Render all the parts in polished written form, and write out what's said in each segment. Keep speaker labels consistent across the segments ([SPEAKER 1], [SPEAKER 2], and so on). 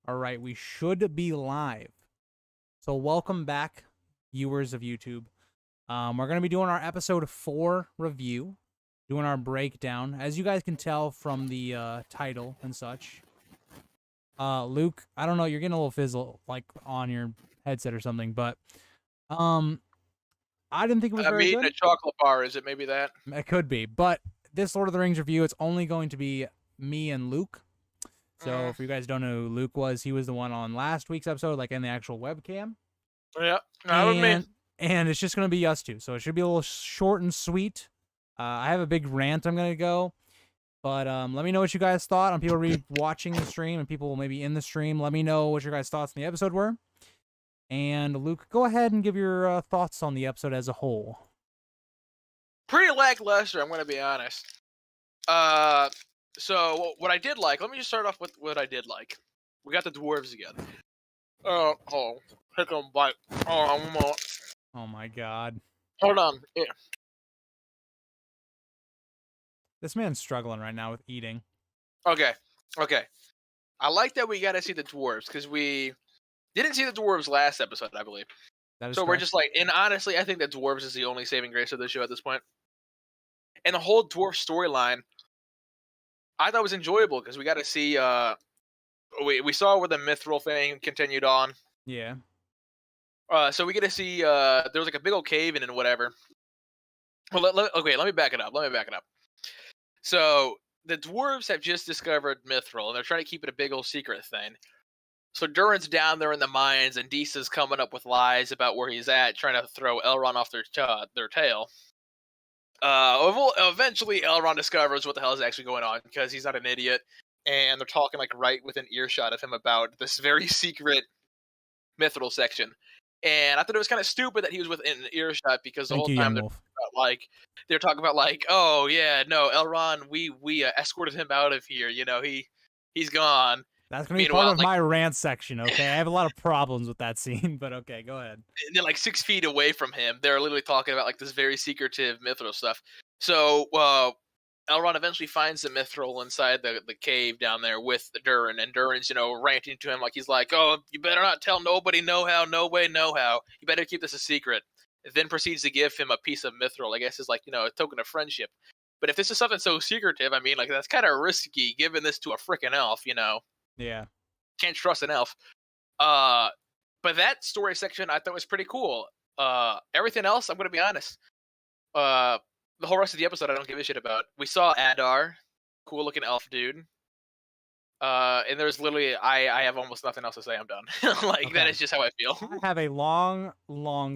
[SPEAKER 1] All right, we should be live. So welcome back, viewers of YouTube. We're going to be doing our episode 4 review, doing our breakdown. As you guys can tell from the title and such. Luke, I don't know, you're getting a little fizzle like on your headset or something, but I didn't think it was
[SPEAKER 2] I'm
[SPEAKER 1] very
[SPEAKER 2] eating
[SPEAKER 1] good.
[SPEAKER 2] a chocolate bar. Is it maybe that?
[SPEAKER 1] It could be, but this Lord of the Rings review, it's only going to be me and Luke. So if you guys don't know who Luke was, he was the one on last week's episode, like in the actual webcam.
[SPEAKER 2] Yeah, that was me.
[SPEAKER 1] And it's just going to be us two. So it should be a little short and sweet. I have a big rant I'm going to go. But let me know what you guys thought on people watching the stream and people maybe in the stream. Let me know what your guys' thoughts on the episode were. And Luke, go ahead and give your thoughts on the episode as a whole.
[SPEAKER 2] Pretty lackluster, I'm going to be honest. So what I did like, let me just start off with what I did like. We got the dwarves again. Take a bite.
[SPEAKER 1] Oh my god.
[SPEAKER 2] Hold on. Yeah.
[SPEAKER 1] This man's struggling right now with eating.
[SPEAKER 2] Okay. I like that we got to see the dwarves, because we didn't see the dwarves last episode, I believe.
[SPEAKER 1] That is
[SPEAKER 2] so
[SPEAKER 1] correct.
[SPEAKER 2] we're just like, and honestly, I think that dwarves is the only saving grace of the show at this point. And the whole dwarf storyline, I thought was enjoyable, because we got to see, we saw where the mithril thing continued on.
[SPEAKER 1] Yeah.
[SPEAKER 2] So we get to see, there was like a big old cave in and whatever. Well, let me back it up. So the dwarves have just discovered mithril, and they're trying to keep it a big old secret thing. So Durin's down there in the mines, and Disa's coming up with lies about where he's at, trying to throw Elrond off their tail. Eventually, Elrond discovers what the hell is actually going on, because he's not an idiot, and they're talking like right within earshot of him about this very secret mithril section. And I thought it was kind of stupid that he was within earshot, because the whole time they're talking about like, oh yeah, no, Elrond, we escorted him out of here. You know, he's gone.
[SPEAKER 1] That's gonna be part of my rant section. Okay, I have a lot of problems with that scene, but okay, go ahead.
[SPEAKER 2] And then like 6 feet away from him, they're literally talking about like this very secretive mithril stuff. So Elrond eventually finds the mithril inside the cave down there with Durin, and Durin's, ranting to him like he's like, oh, you better not tell nobody no way. You better keep this a secret. And then proceeds to give him a piece of mithril, I guess is like, a token of friendship. But if this is something so secretive, I mean, like, that's kind of risky giving this to a freaking elf,
[SPEAKER 1] Yeah.
[SPEAKER 2] Can't trust an elf. But that story section I thought was pretty cool. Everything else, I'm going to be honest. The whole rest of the episode I don't give a shit about. We saw Adar, cool looking elf dude. And there's literally, I have almost nothing else to say. I'm done. Okay. That is just how I feel.
[SPEAKER 1] I have a long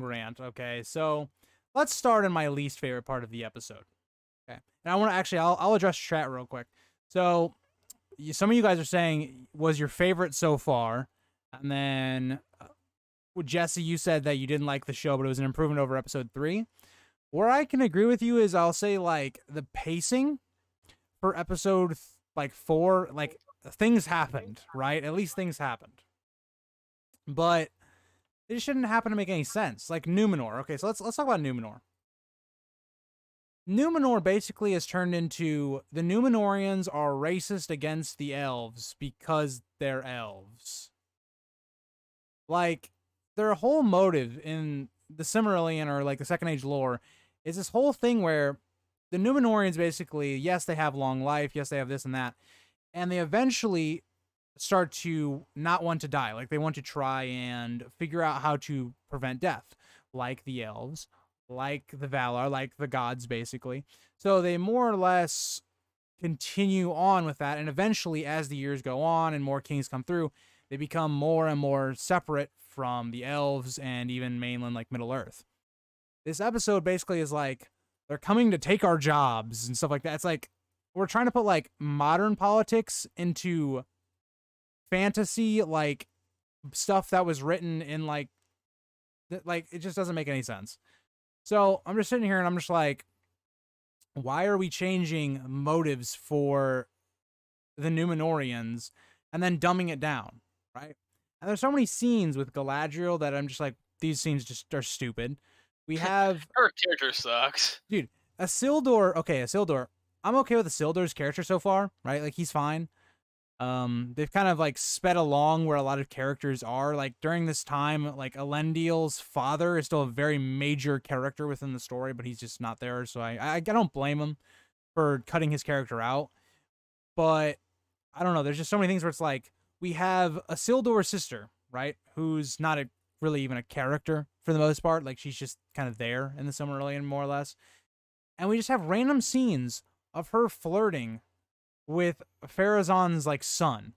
[SPEAKER 1] rant. Okay, so let's start in my least favorite part of the episode. Okay, and I want to actually, I'll address chat real quick. So some of you guys are saying was your favorite so far, and then Jesse, you said that you didn't like the show, but it was an improvement over episode 3. Where I can agree with you is I'll say like the pacing for episode 4, like things happened, right? At least things happened, but it shouldn't happen to make any sense. Like Numenor. Okay, so let's talk about Numenor. Numenor basically has turned into the Numenorians are racist against the elves because they're elves. Like their whole motive in the Silmarillion or like the Second Age lore is this whole thing where the Numenorians basically, yes, they have long life, yes, they have this and that, and they eventually start to not want to die. Like they want to try and figure out how to prevent death, like the elves, like the Valar, like the gods, basically. So they more or less continue on with that, and eventually, as the years go on and more kings come through, they become more and more separate from the elves and even mainland, like Middle-earth. This episode basically is like, they're coming to take our jobs and stuff like that. It's like, we're trying to put like modern politics into fantasy, like stuff that was written in like it just doesn't make any sense. So I'm just sitting here and I'm just like, why are we changing motives for the Numenorians and then dumbing it down, right? And there's so many scenes with Galadriel that I'm just like, these scenes just are stupid. We have
[SPEAKER 2] her character sucks,
[SPEAKER 1] dude. Isildur. Okay, Isildur. I'm okay with Isildur's character so far, right? Like he's fine. They've kind of like sped along where a lot of characters are. Like during this time, like Elendil's father is still a very major character within the story, but he's just not there. So I don't blame him for cutting his character out. But I don't know. There's just so many things where it's like we have a Isildur's sister, right? Who's not really even a character for the most part. Like she's just kind of there in the Silmarillion, more or less. And we just have random scenes of her flirting with Farazan's like son,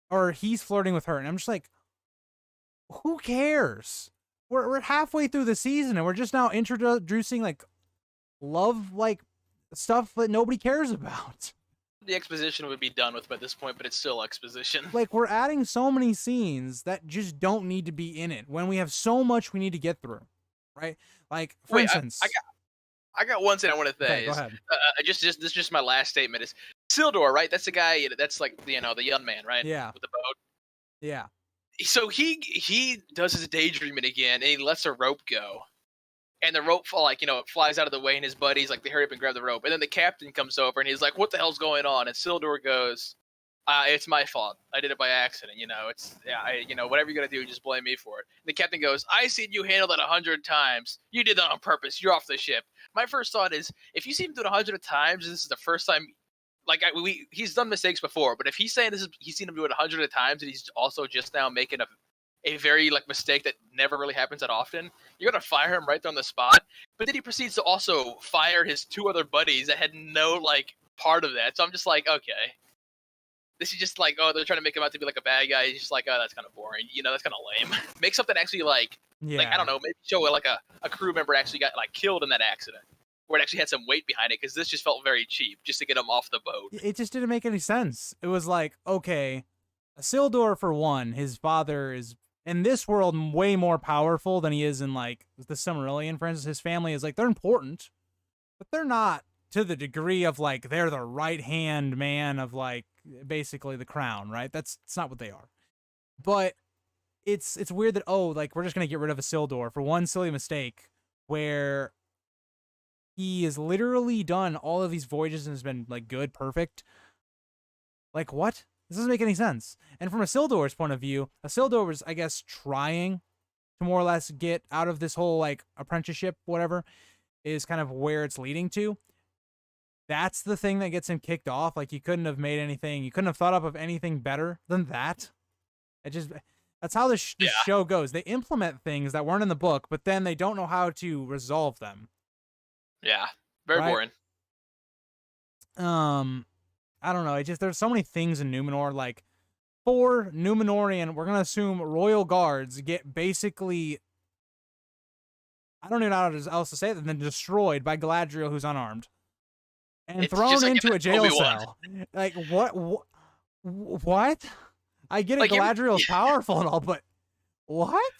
[SPEAKER 1] or he's flirting with her, and I'm just like, who cares? We're halfway through the season, and we're just now introducing like love like stuff that nobody cares about.
[SPEAKER 2] The exposition would be done with by this point, but it's still exposition.
[SPEAKER 1] Like we're adding so many scenes that just don't need to be in it when we have so much we need to get through, right? Like for instance,
[SPEAKER 2] I got one thing I want to say.
[SPEAKER 1] Okay, go ahead.
[SPEAKER 2] This is just my last statement. Is Isildur, right? That's the guy. That's like the young man, right?
[SPEAKER 1] Yeah.
[SPEAKER 2] With the boat.
[SPEAKER 1] Yeah.
[SPEAKER 2] So he does his daydreaming again, and he lets a rope go, and the rope it flies out of the way, and his buddies like they hurry up and grab the rope, and then the captain comes over, and he's like, "What the hell's going on?" And Isildur goes, "It's my fault. I did it by accident. Whatever you're gonna do, just blame me for it." And the captain goes, "I seen you handle that 100 times. You did that on purpose. You're off the ship." My first thought is, if you see him do it 100 times, this is the first time. Like he's done mistakes before, but if he's saying he's seen him do it 100 times, and he's also just now making a very like mistake that never really happens that often, you're gonna fire him right there on the spot. But then he proceeds to also fire his 2 other buddies that had no like part of that. So I'm just like, okay. This is just like, oh, they're trying to make him out to be like a bad guy. He's just like, oh, that's kind of boring. That's kind of lame. Make something actually like I don't know, maybe show like a crew member actually got like killed in that accident, where it actually had some weight behind it, because this just felt very cheap just to get him off the boat.
[SPEAKER 1] It just didn't make any sense. It was like, okay, Isildur, for one, his father is in this world way more powerful than he is in like the Silmarillion, for instance. His family is like, they're important, but they're not to the degree of like they're the right hand man of like basically the crown, right? It's not what they are. But it's weird that like we're just gonna get rid of Isildur for one silly mistake where he has literally done all of these voyages and has been like good, perfect. Like what? This doesn't make any sense. And from Isildur's point of view, Isildur was, I guess, trying to more or less get out of this whole like apprenticeship, whatever, is kind of where it's leading to. That's the thing that gets him kicked off. Like you couldn't have made anything, you couldn't have thought up of anything better than that. That's how this show goes. They implement things that weren't in the book, but then they don't know how to resolve them.
[SPEAKER 2] Yeah, very boring.
[SPEAKER 1] I don't know. There's so many things in Numenor. Like 4 Numenorian, we're gonna assume royal guards get basically, I don't even know how else to say it, than destroyed by Galadriel, who's unarmed, and thrown into a jail cell. Like what? What? I get it. Like, Galadriel's powerful and all, but what?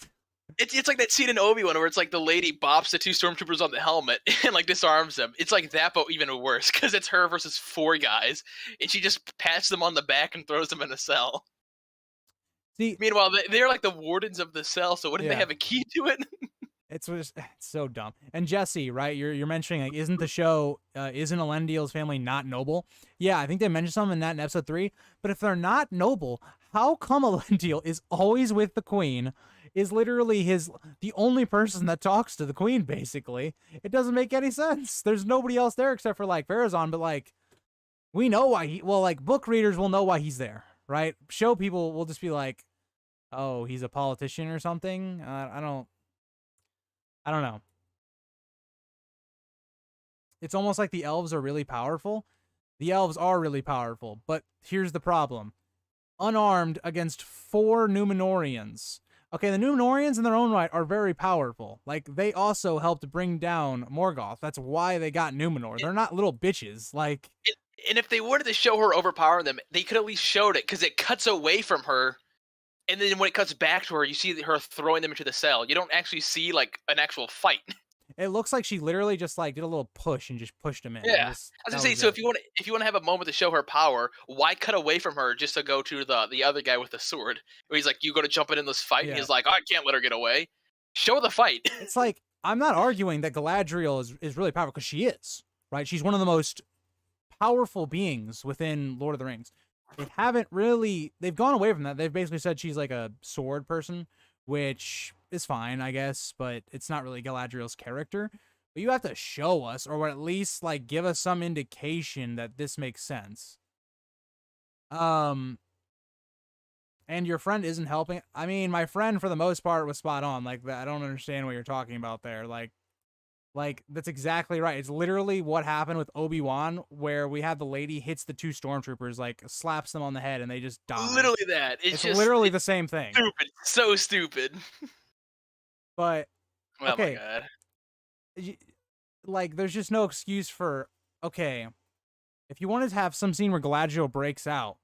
[SPEAKER 2] It's like that scene in Obi-Wan where it's like the lady bops the 2 stormtroopers on the helmet and like disarms them. It's like that, but even worse, because it's her versus 4 guys, and she just pats them on the back and throws them in a cell.
[SPEAKER 1] See,
[SPEAKER 2] meanwhile, they're like the wardens of the cell, so wouldn't they have a key to it?
[SPEAKER 1] It's so dumb. And Jesse, right? You're mentioning like, isn't Elendil's family not noble? Yeah, I think they mentioned something in that in episode 3. But if they're not noble, how come Elendil is always with the queen? Is literally the only person that talks to the queen, basically. It doesn't make any sense. There's nobody else there except for like Farazan, but like we know why book readers will know why he's there, right? Show people will just be like, oh, he's a politician or something. I don't know. It's almost like the elves are really powerful. The elves are really powerful, but here's the problem. Unarmed against 4 Numenorians. Okay, the Numenorians in their own right are very powerful. Like, they also helped bring down Morgoth. That's why they got Numenor. They're not little bitches. Like,
[SPEAKER 2] and if they wanted to show her overpowering them, they could at least showed it, because it cuts away from her, and then when it cuts back to her, you see her throwing them into the cell. You don't actually see like an actual fight.
[SPEAKER 1] It looks like she literally just like did a little push and just pushed him in.
[SPEAKER 2] Yeah, I was gonna say. So if you want to have a moment to show her power, why cut away from her just to go to the other guy with the sword? Where he's like, "You going to jump in this fight?" And he's like, "Oh, I can't let her get away." Show the fight.
[SPEAKER 1] It's like, I'm not arguing that Galadriel is really powerful, because she is, right? She's one of the most powerful beings within Lord of the Rings. they haven't really, they've gone away from that. They've basically said she's like a sword person, which is fine, I guess, but it's not really Galadriel's character. But you have to show us, or at least like give us some indication that this makes sense. And your friend isn't helping. I mean, my friend for the most part was spot on. Like, I don't understand what you're talking about there. Like that's exactly right. It's literally what happened with Obi-Wan, where we had the lady hits the two stormtroopers, like slaps them on the head, and they just die.
[SPEAKER 2] Literally that.
[SPEAKER 1] It's
[SPEAKER 2] Just
[SPEAKER 1] literally the same thing.
[SPEAKER 2] stupid. So stupid.
[SPEAKER 1] But
[SPEAKER 2] Oh my
[SPEAKER 1] okay,
[SPEAKER 2] god.
[SPEAKER 1] like there's just no excuse for, okay, if you wanted to have some scene where Galadriel breaks out,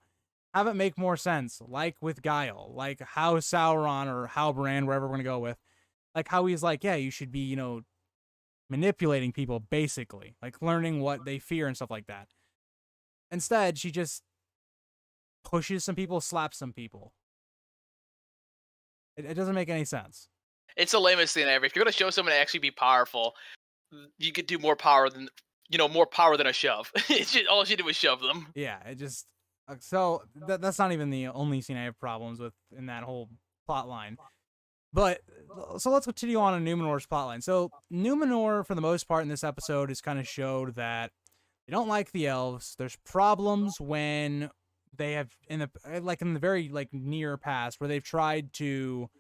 [SPEAKER 1] have it make more sense, like with Guile, like how Sauron or Halbrand, wherever we're gonna go with, like how he's like, yeah, you should be, manipulating people, basically, like learning what they fear and stuff like that. Instead, she just pushes some people, slaps some people. It doesn't make any sense.
[SPEAKER 2] It's the lamest thing ever. If you're gonna show someone to actually be powerful, you could do more power than a shove. It's just, all she did was shove them.
[SPEAKER 1] Yeah, it just so that's not even the only scene I have problems with in that whole plot line. But so let's continue on Numenor's plotline. So Numenor, for the most part, in this episode, is kind of showed that they don't like the elves. There's problems when they have in the very near past where they've tried to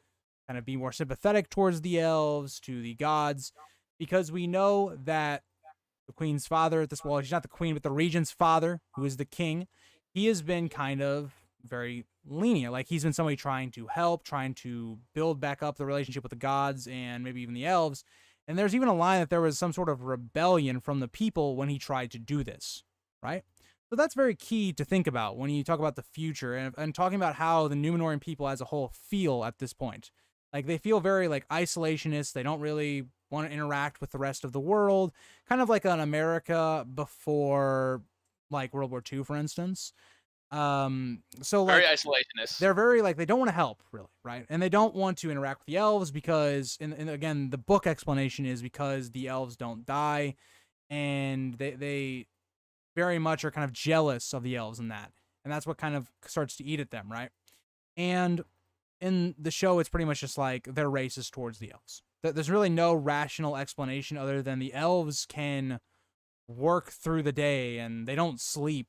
[SPEAKER 1] kind of be more sympathetic towards the elves, to the gods, because we know that the queen's father at this, well, he's not the queen, but the regent's father, who is the king, he has been kind of very lenient. Like, he's been somebody trying to help, trying to build back up the relationship with the gods and maybe even the elves. And there's even a line that there was some sort of rebellion from the people when he tried to do this, right? So that's very key to think about when you talk about the future and talking about how the Numenorean people as a whole feel at this point. Like, they feel very isolationist. They don't really want to interact with the rest of the world, kind of like an America before World War II, for instance. So
[SPEAKER 2] very isolationist.
[SPEAKER 1] They're very they don't want to help, really, right? And they don't want to interact with the elves because, and again, the book explanation is because the elves don't die, and they very much are kind of jealous of the elves in that, and that's what kind of starts to eat at them, right? And in the show, it's pretty much just they're racist towards the elves. There's really no rational explanation other than the elves can work through the day and they don't sleep,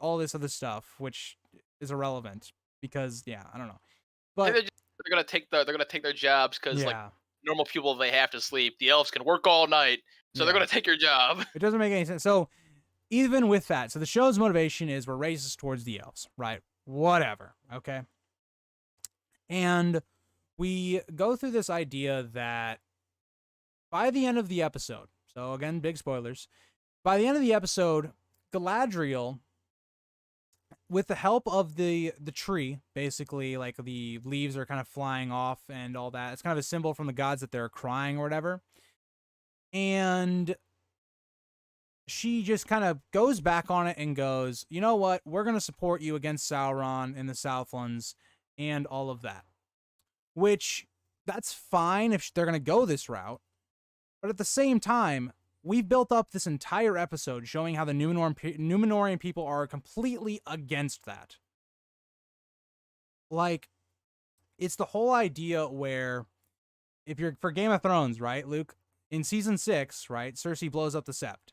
[SPEAKER 1] all this other stuff, which is irrelevant because, yeah, I don't know. But
[SPEAKER 2] they're gonna take their jobs because normal people, they have to sleep. The elves can work all night, so they're gonna take your job.
[SPEAKER 1] It doesn't make any sense. So even with that, so the show's motivation is we're racist towards the elves, right? Whatever, okay? And we go through this idea that by the end of the episode, so again, big spoilers, by the end of the episode, Galadriel, with the help of the tree, basically, the leaves are kind of flying off and all that. It's kind of a symbol from the gods that they're crying or whatever. And she just kind of goes back on it and goes, you know what? We're going to support you against Sauron in the Southlands and all of that. Which, that's fine if they're going to go this route. But at the same time, we've built up this entire episode showing how the Numenorian people are completely against that. It's the whole idea where, if you're for Game of Thrones, right, Luke? In season 6, right, Cersei blows up the Sept.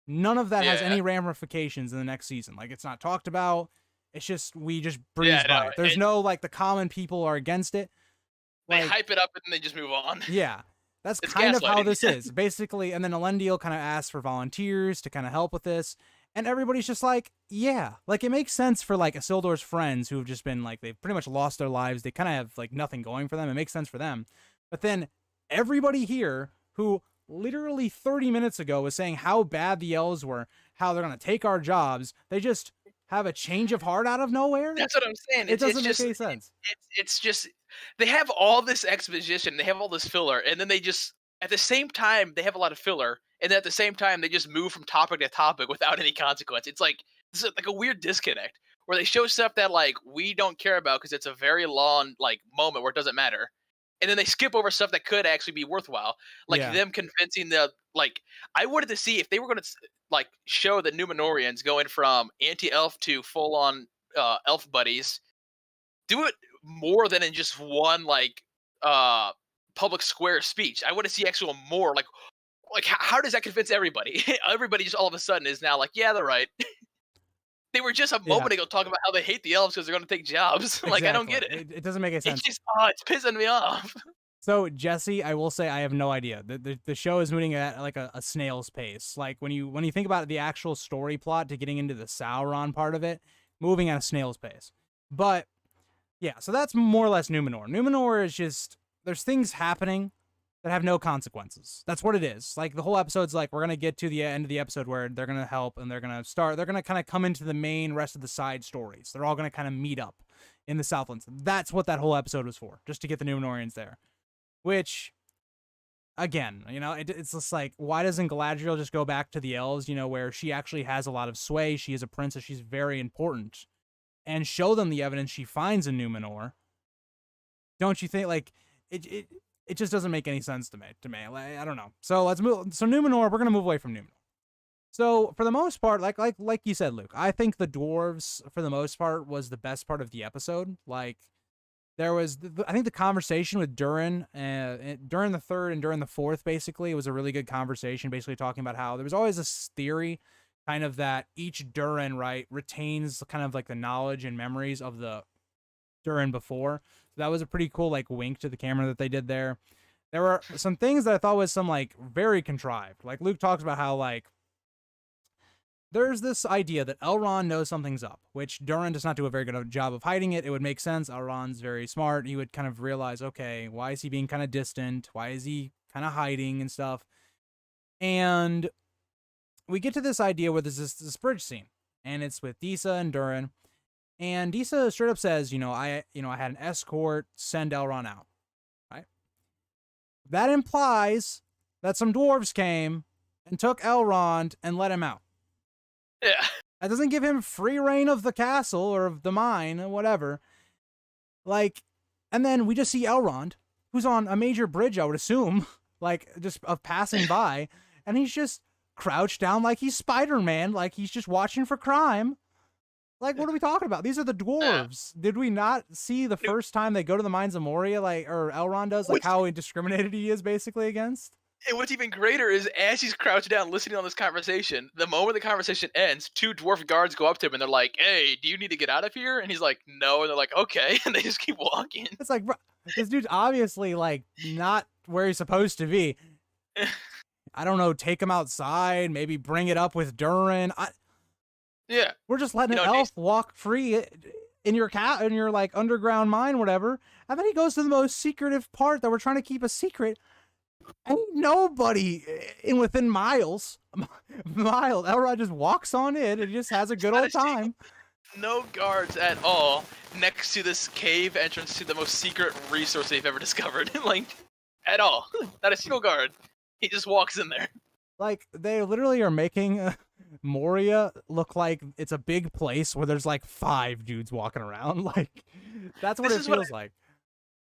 [SPEAKER 1] None of that has any ramifications in the next season. It's not talked about. It's just, we just breeze by it. There's no, the common people are against it.
[SPEAKER 2] They hype it up and they just move on.
[SPEAKER 1] Yeah. That's kind of how this is, basically. And then Elendil kind of asks for volunteers to kind of help with this. And everybody's just yeah. It makes sense for, Isildur's friends who have just been, they've pretty much lost their lives. They kind of have, nothing going for them. It makes sense for them. But then everybody here who literally 30 minutes ago was saying how bad the elves were, how they're going to take our jobs, they just have a change of heart out of nowhere?
[SPEAKER 2] That's what I'm saying.
[SPEAKER 1] It doesn't make any sense.
[SPEAKER 2] It's just, they have all this exposition, they have all this filler, and then they just, at the same time, they have a lot of filler, and then at the same time, they just move from topic to topic without any consequence. It's this is a weird disconnect, where they show stuff that, we don't care about because it's a very long, moment where it doesn't matter. And then they skip over stuff that could actually be worthwhile, them convincing I wanted to see if they were going to show the Numenorians going from anti-elf to full-on elf buddies, do it more than in just one like public square speech. I want to see actual more like how does that convince everybody? Everybody just all of a sudden is now like, yeah, they're right. They were just a
[SPEAKER 1] Yeah,
[SPEAKER 2] moment ago talking about how they hate the elves because they're going to take jobs. Like, I don't
[SPEAKER 1] exactly.
[SPEAKER 2] get it.
[SPEAKER 1] It doesn't make any
[SPEAKER 2] It's
[SPEAKER 1] sense.
[SPEAKER 2] just, it's pissing me off.
[SPEAKER 1] So Jesse, I will say I have no idea. The show is moving at like a snail's pace. Like when you think about the actual story plot to getting into the Sauron part of it, moving at a snail's pace. But yeah, so that's more or less Numenor. Numenor is just there's things happening that have no consequences. That's what it is. Like the whole episode's like we're gonna get to the end of the episode where they're gonna help and they're gonna kind of come into the main rest of the side stories. They're all gonna kind of meet up in the Southlands. That's what that whole episode was for, just to get the Numenorians there. Which, again, it's just like, why doesn't Galadriel just go back to the elves, where she actually has a lot of sway, she is a princess, she's very important, and show them the evidence she finds in Numenor? Don't you think, like, it just doesn't make any sense to me. Like, I don't know. So let's move. So Numenor, we're gonna move away from Numenor. So for the most part, like you said, Luke, I think the dwarves, for the most part, was the best part of the episode. Like, there was, I think the conversation with Durin, during the third and during the fourth, basically, it was a really good conversation, basically talking about how there was always this theory, kind of that each Durin, right, retains kind of like the knowledge and memories of the Durin before. So that was a pretty cool, like, wink to the camera that they did there. There were some things that I thought was some, like, very contrived. Like, Luke talks about how, like, there's this idea that Elrond knows something's up, which Durin does not do a very good job of hiding it. It would make sense. Elrond's very smart. He would kind of realize, okay, why is he being kind of distant? Why is he kind of hiding and stuff? And we get to this idea where there's this bridge scene, and it's with Disa and Durin. And Disa straight up says, I had an escort send Elrond out, right? That implies that some dwarves came and took Elrond and let him out.
[SPEAKER 2] Yeah.
[SPEAKER 1] That doesn't give him free reign of the castle or of the mine or whatever. Like, and then we just see Elrond, who's on a major bridge, I would assume, like, just of passing by, and he's just crouched down like he's Spider-Man, like he's just watching for crime. Like, what are we talking about? These are the dwarves. Did we not see the first time they go to the Mines of Moria, like, or Elrond does, like, how indiscriminated he is basically against?
[SPEAKER 2] And what's even greater is as he's crouched down listening on this conversation, the moment the conversation ends, two dwarf guards go up to him and they're like, hey, do you need to get out of here? And he's like, no. And they're like, okay. And they just keep walking.
[SPEAKER 1] It's like, bro, this dude's obviously, like, not where he's supposed to be. I don't know, take him outside, maybe bring it up with Durin.
[SPEAKER 2] Yeah.
[SPEAKER 1] We're just letting an elf walk free in your like underground mine, whatever. And then he goes to the most secretive part that we're trying to keep a secret. Ain't nobody within miles. Elrond just walks on in and just has a good old time.
[SPEAKER 2] No guards at all next to this cave entrance to the most secret resource they've ever discovered. Like, at all. Not a single guard. He just walks in there.
[SPEAKER 1] Like, they literally are making Moria look like it's a big place where there's like 5 dudes walking around. Like, that's what it feels like.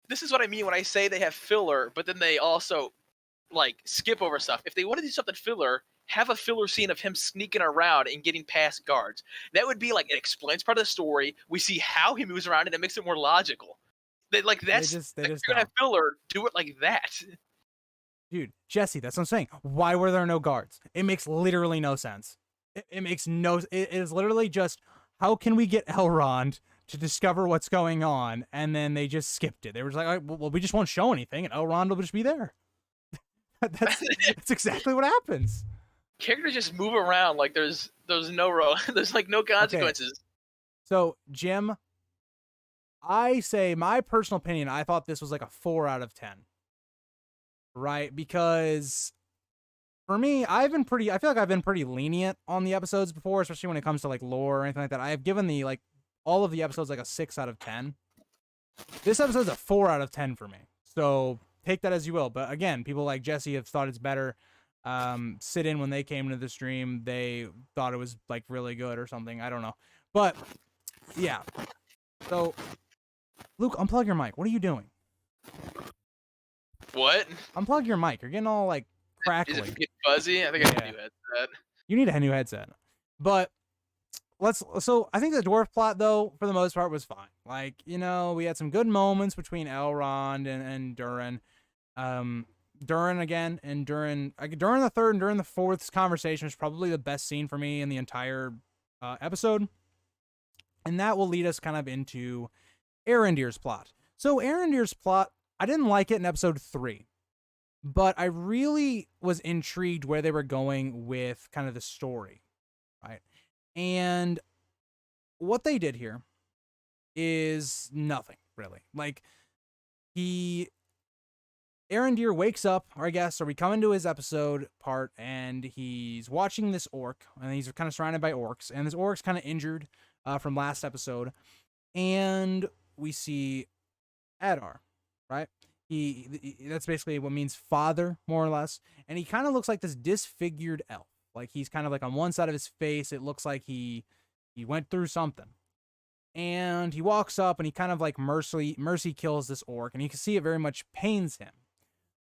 [SPEAKER 2] This is what I mean when I say they have filler, but then they also, like, skip over stuff. If they want to do something filler, have a filler scene of him sneaking around and getting past guards. That would be, like, it explains part of the story. We see how he moves around, and it makes it more logical. Like, that's, if you're going to have filler, do it like that.
[SPEAKER 1] Dude, Jesse, that's what I'm saying. Why were there no guards? It makes literally no sense. It makes no... It is literally just, how can we get Elrond to discover what's going on? And then they just skipped it. They were just like, all right, well, we just won't show anything, and Elrond will just be there. That's exactly what happens.
[SPEAKER 2] Characters just move around like there's no there's like no consequences.
[SPEAKER 1] Okay. So, Jim, I say my personal opinion, I thought this was like a 4 out of 10. Right? Because for me, I feel like I've been pretty lenient on the episodes before, especially when it comes to like lore or anything like that. I have given all of the episodes like a 6 out of 10. This episode's a 4 out of 10 for me. So take that as you will. But again, people like Jesse have thought it's better. Sit in when they came into the stream, they thought it was like really good or something. I don't know. But yeah. So Luke, unplug your mic. What are you doing?
[SPEAKER 2] What?
[SPEAKER 1] Unplug your mic. You're getting all like crackly.
[SPEAKER 2] Is it getting fuzzy? I think I need a new headset.
[SPEAKER 1] You need a new headset. But So I think the dwarf plot, though, for the most part, was fine. Like, we had some good moments between Elrond and Durin. Durin again, and during the third and during the fourth conversation was probably the best scene for me in the entire episode. And that will lead us kind of into Arondir's plot. So Arondir's plot, I didn't like it in episode 3, but I really was intrigued where they were going with kind of the story, right? And what they did here is nothing, really. Like, Arondir wakes up, or I guess, or we come into his episode part, and he's watching this orc, and he's kind of surrounded by orcs, and this orc's kind of injured from last episode, and we see Adar, right? That's basically what means father, more or less, and he kind of looks like this disfigured elf. Like, he's kind of like on one side of his face, it looks like he went through something. And he walks up and he kind of like mercy kills this orc, and you can see it very much pains him.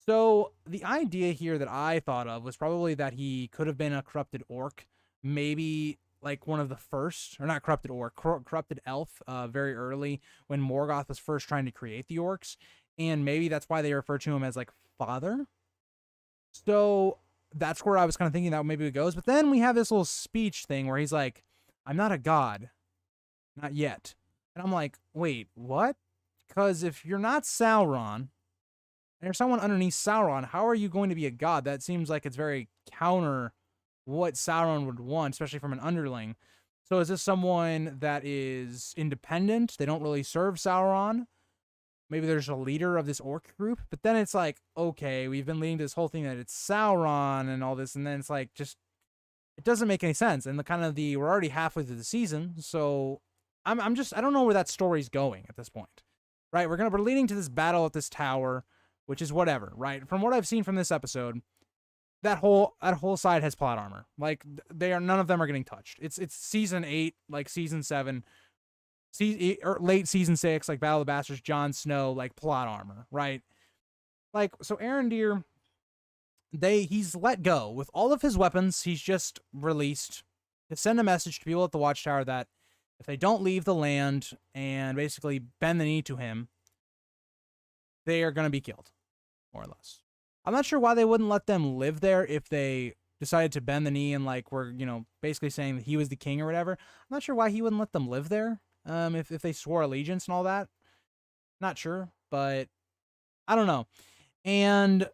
[SPEAKER 1] So the idea here that I thought of was probably that he could have been a corrupted orc, maybe like one of the first, or not corrupted orc, corrupted elf, very early when Morgoth was first trying to create the orcs, and maybe that's why they refer to him as like father. So that's where I was kind of thinking that maybe it goes. But then we have this little speech thing where he's like, "I'm not a god, not yet," and I'm like, wait, what? Because if you're not Sauron, and you're someone underneath Sauron, how are you going to be a god? That seems like it's very counter what Sauron would want, especially from an underling. So is this someone that is independent? They don't really serve Sauron? Maybe there's a leader of this orc group? But then it's like, okay, we've been leading to this whole thing that it's Sauron and all this, and then it's like, just, it doesn't make any sense. And we're already halfway through the season, so I don't know where that story's going at this point. Right? We're leading to this battle at this tower, which is whatever, right? From what I've seen from this episode, that whole side has plot armor. Like, none of them are getting touched. It's season 8, like season 7, or late season 6, like Battle of the Bastards, Jon Snow, like plot armor, right? Like, so Arondir, he's let go with all of his weapons. He's just released to send a message to people at the Watchtower that if they don't leave the land and basically bend the knee to him, they are going to be killed, more or less. I'm not sure why they wouldn't let them live there if they decided to bend the knee and like were, basically saying that he was the king or whatever. I'm not sure why he wouldn't let them live there if they swore allegiance and all that. Not sure, but I don't know. And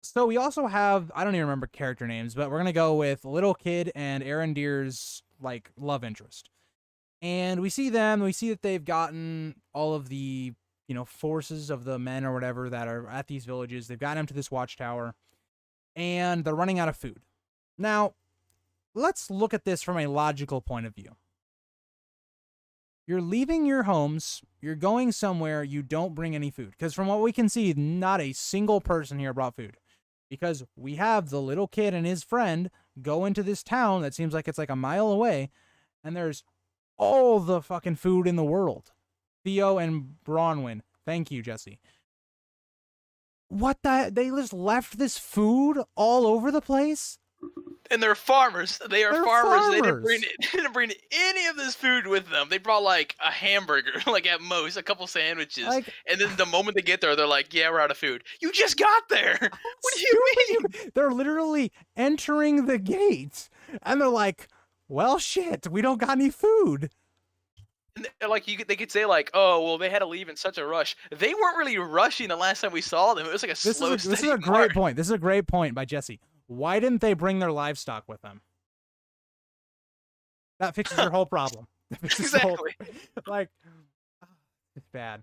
[SPEAKER 1] so we also have, I don't even remember character names, but we're going to go with Little Kid and Arondir's like love interest. And we see that they've gotten all of the forces of the men or whatever that are at these villages. They've gotten them to this watchtower, and they're running out of food. Now, let's look at this from a logical point of view. You're leaving your homes, you're going somewhere, you don't bring any food. Because from what we can see, not a single person here brought food. Because we have the little kid and his friend go into this town that seems like it's like a mile away, and there's all the fucking food in the world. Theo and Bronwyn. Thank you, Jesse. What the? They just left this food all over the place?
[SPEAKER 2] And they're farmers. They're farmers. They didn't bring any of this food with them. They brought like a hamburger, like at most, a couple sandwiches. And then the moment they get there, they're like, yeah, we're out of food. You just got there. What do you mean?
[SPEAKER 1] They're literally entering the gates. And they're like, well, shit, we don't got any food.
[SPEAKER 2] And like they could say like, oh well, they had to leave in such a rush. They weren't really rushing the last time we saw them. It was like a slow. This is a
[SPEAKER 1] great point. This is a great point by Jesse. Why didn't they bring their livestock with them? That fixes your whole problem.
[SPEAKER 2] Exactly.
[SPEAKER 1] Like, it's bad.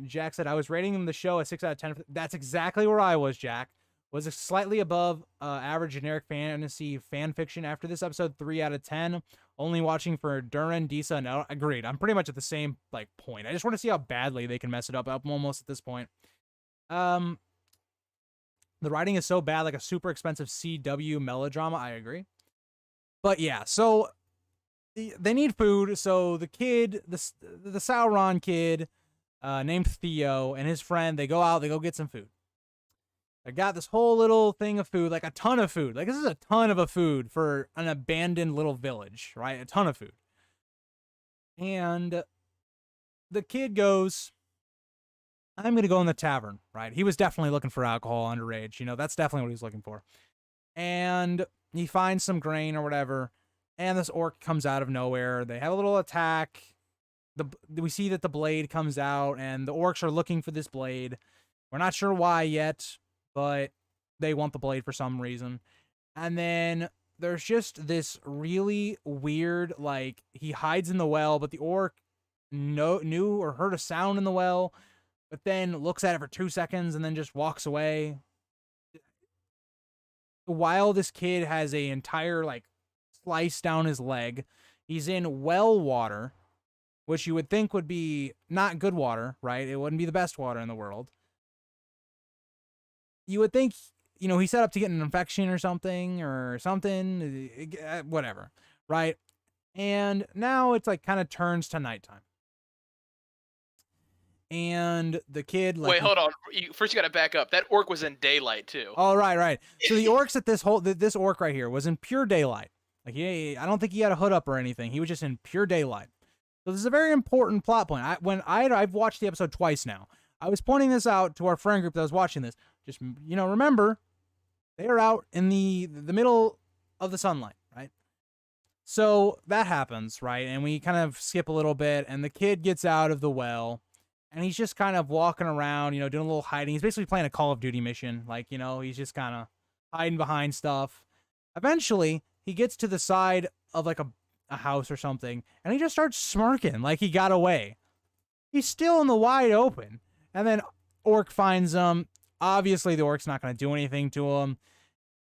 [SPEAKER 1] Jack said I was rating the show a 6 out of 10. That's exactly where I was, Jack. Was slightly above average generic fantasy fan fiction after this episode, 3 out of 10. Only watching for Durin, Disa, and agreed. I'm pretty much at the same like point. I just want to see how badly they can mess it up. I'm almost at this point. The writing is so bad, like a super expensive CW melodrama. I agree. But yeah, so they need food. So the kid, the Sauron kid, named Theo, and his friend, they go out, they go get some food. I got this whole little thing of food, like a ton of food. Like, this is a ton of a food for an abandoned little village, right? A ton of food. And the kid goes, I'm going to go in the tavern, right? He was definitely looking for alcohol underage. You know, that's definitely what he was looking for. And he finds some grain or whatever. And this orc comes out of nowhere. They have a little attack. We see that the blade comes out, and the orcs are looking for this blade. We're not sure why yet, but they want the blade for some reason. And then there's just this really weird, like, he hides in the well, but the orc knew or heard a sound in the well, but then looks at it for 2 seconds and then just walks away. While this kid has a entire, like, slice down his leg, he's in well water, which you would think would be not good water, right? It wouldn't be the best water in the world. You would think, you know, he set up to get an infection or something, whatever, right? And now it's like kind of turns to nighttime. And the kid, like,
[SPEAKER 2] wait, hold on. First, you got to back up. That orc was in daylight too.
[SPEAKER 1] Oh, right. So the orcs at this orc right here was in pure daylight. Like, I don't think he had a hood up or anything. He was just in pure daylight. So this is a very important plot point. I've watched the episode twice now. I was pointing this out to our friend group that was watching this. Just, you know, remember, they are out in the middle of the sunlight, right? So that happens, right? And we kind of skip a little bit, and the kid gets out of the well, and he's just kind of walking around, you know, doing a little hiding. He's basically playing a Call of Duty mission. Like, you know, he's just kind of hiding behind stuff. Eventually, he gets to the side of, like, a house or something, and he just starts smirking like he got away. He's still in the wide open. And then orc finds him. Obviously, the orc's not going to do anything to him.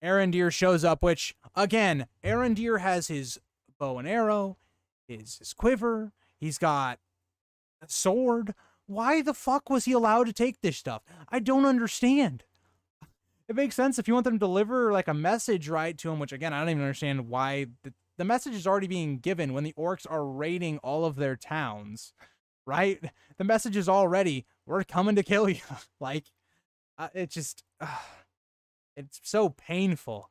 [SPEAKER 1] Arondir shows up, which, again, Arondir has his bow and arrow, his quiver. He's got a sword. Why the fuck was he allowed to take this stuff? I don't understand. It makes sense if you want them to deliver, like, a message right to him, which, again, I don't even understand why the message is already being given when the orcs are raiding all of their towns, right? The message is already, we're coming to kill you. Like, it just, it's so painful.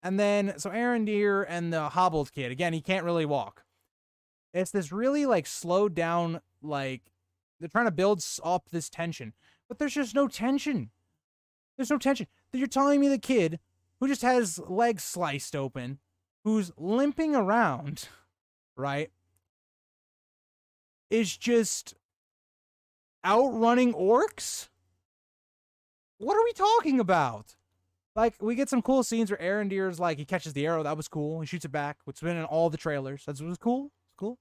[SPEAKER 1] And then, so Arondir and the hobbled kid, again, he can't really walk. It's this really, like, slowed down, like, they're trying to build up this tension, but there's just no tension. There's no tension. You're telling me the kid who just has legs sliced open, who's limping around, right, is just outrunning orcs? What are we talking about? Like, we get some cool scenes where Arondir's, like, he catches the arrow. That was cool. He shoots it back, which has been in all the trailers. That was cool. It's cool.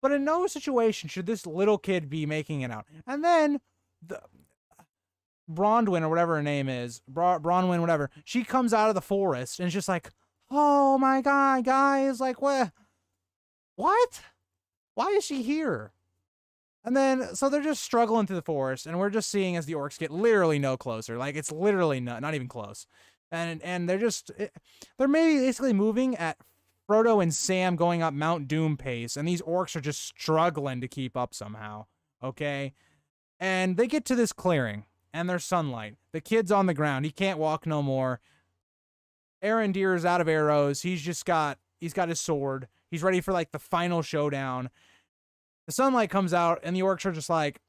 [SPEAKER 1] But in no situation should this little kid be making it out. And then the Bronwyn, or whatever her name is, Bronwyn, whatever, she comes out of the forest and is just like, oh my god, guys, like, what? Why is she here? And then, so they're just struggling through the forest, and we're just seeing as the orcs get literally no closer. Like, it's literally not even close. And they're just, they're maybe basically moving at Frodo and Sam going up Mount Doom pace, and these orcs are just struggling to keep up somehow, okay? And they get to this clearing, and there's sunlight. The kid's on the ground. He can't walk no more. Arondir is out of arrows. He's got his sword. He's ready for, like, the final showdown. The sunlight comes out, and the orcs are just like,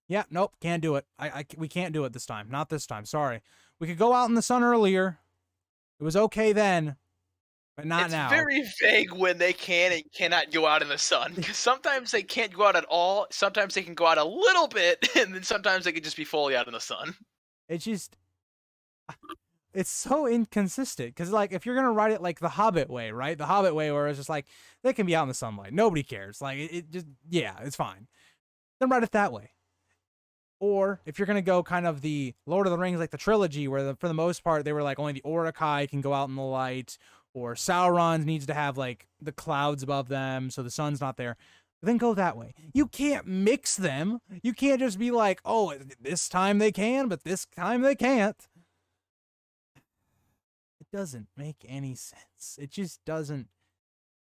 [SPEAKER 1] yeah, nope, can't do it. We can't do it this time. Not this time. Sorry. We could go out in the sun earlier. It was okay then, but not now.
[SPEAKER 2] It's very vague when they can and cannot go out in the sun. Because sometimes they can't go out at all. Sometimes they can go out a little bit, and then sometimes they can just be fully out in the sun.
[SPEAKER 1] It's just, it's so inconsistent. Because, like, if you're going to write it like the Hobbit way, right? The Hobbit way where it's just like, they can be out in the sunlight. Nobody cares. Like, it just, yeah, it's fine. Then write it that way. Or if you're going to go kind of the Lord of the Rings, like the trilogy, where for the most part, they were like only the Uruk-hai can go out in the light, or Sauron needs to have like the clouds above them so the sun's not there, then go that way. You can't mix them. You can't just be like, oh, this time they can, but this time they can't. It doesn't make any sense. It just doesn't.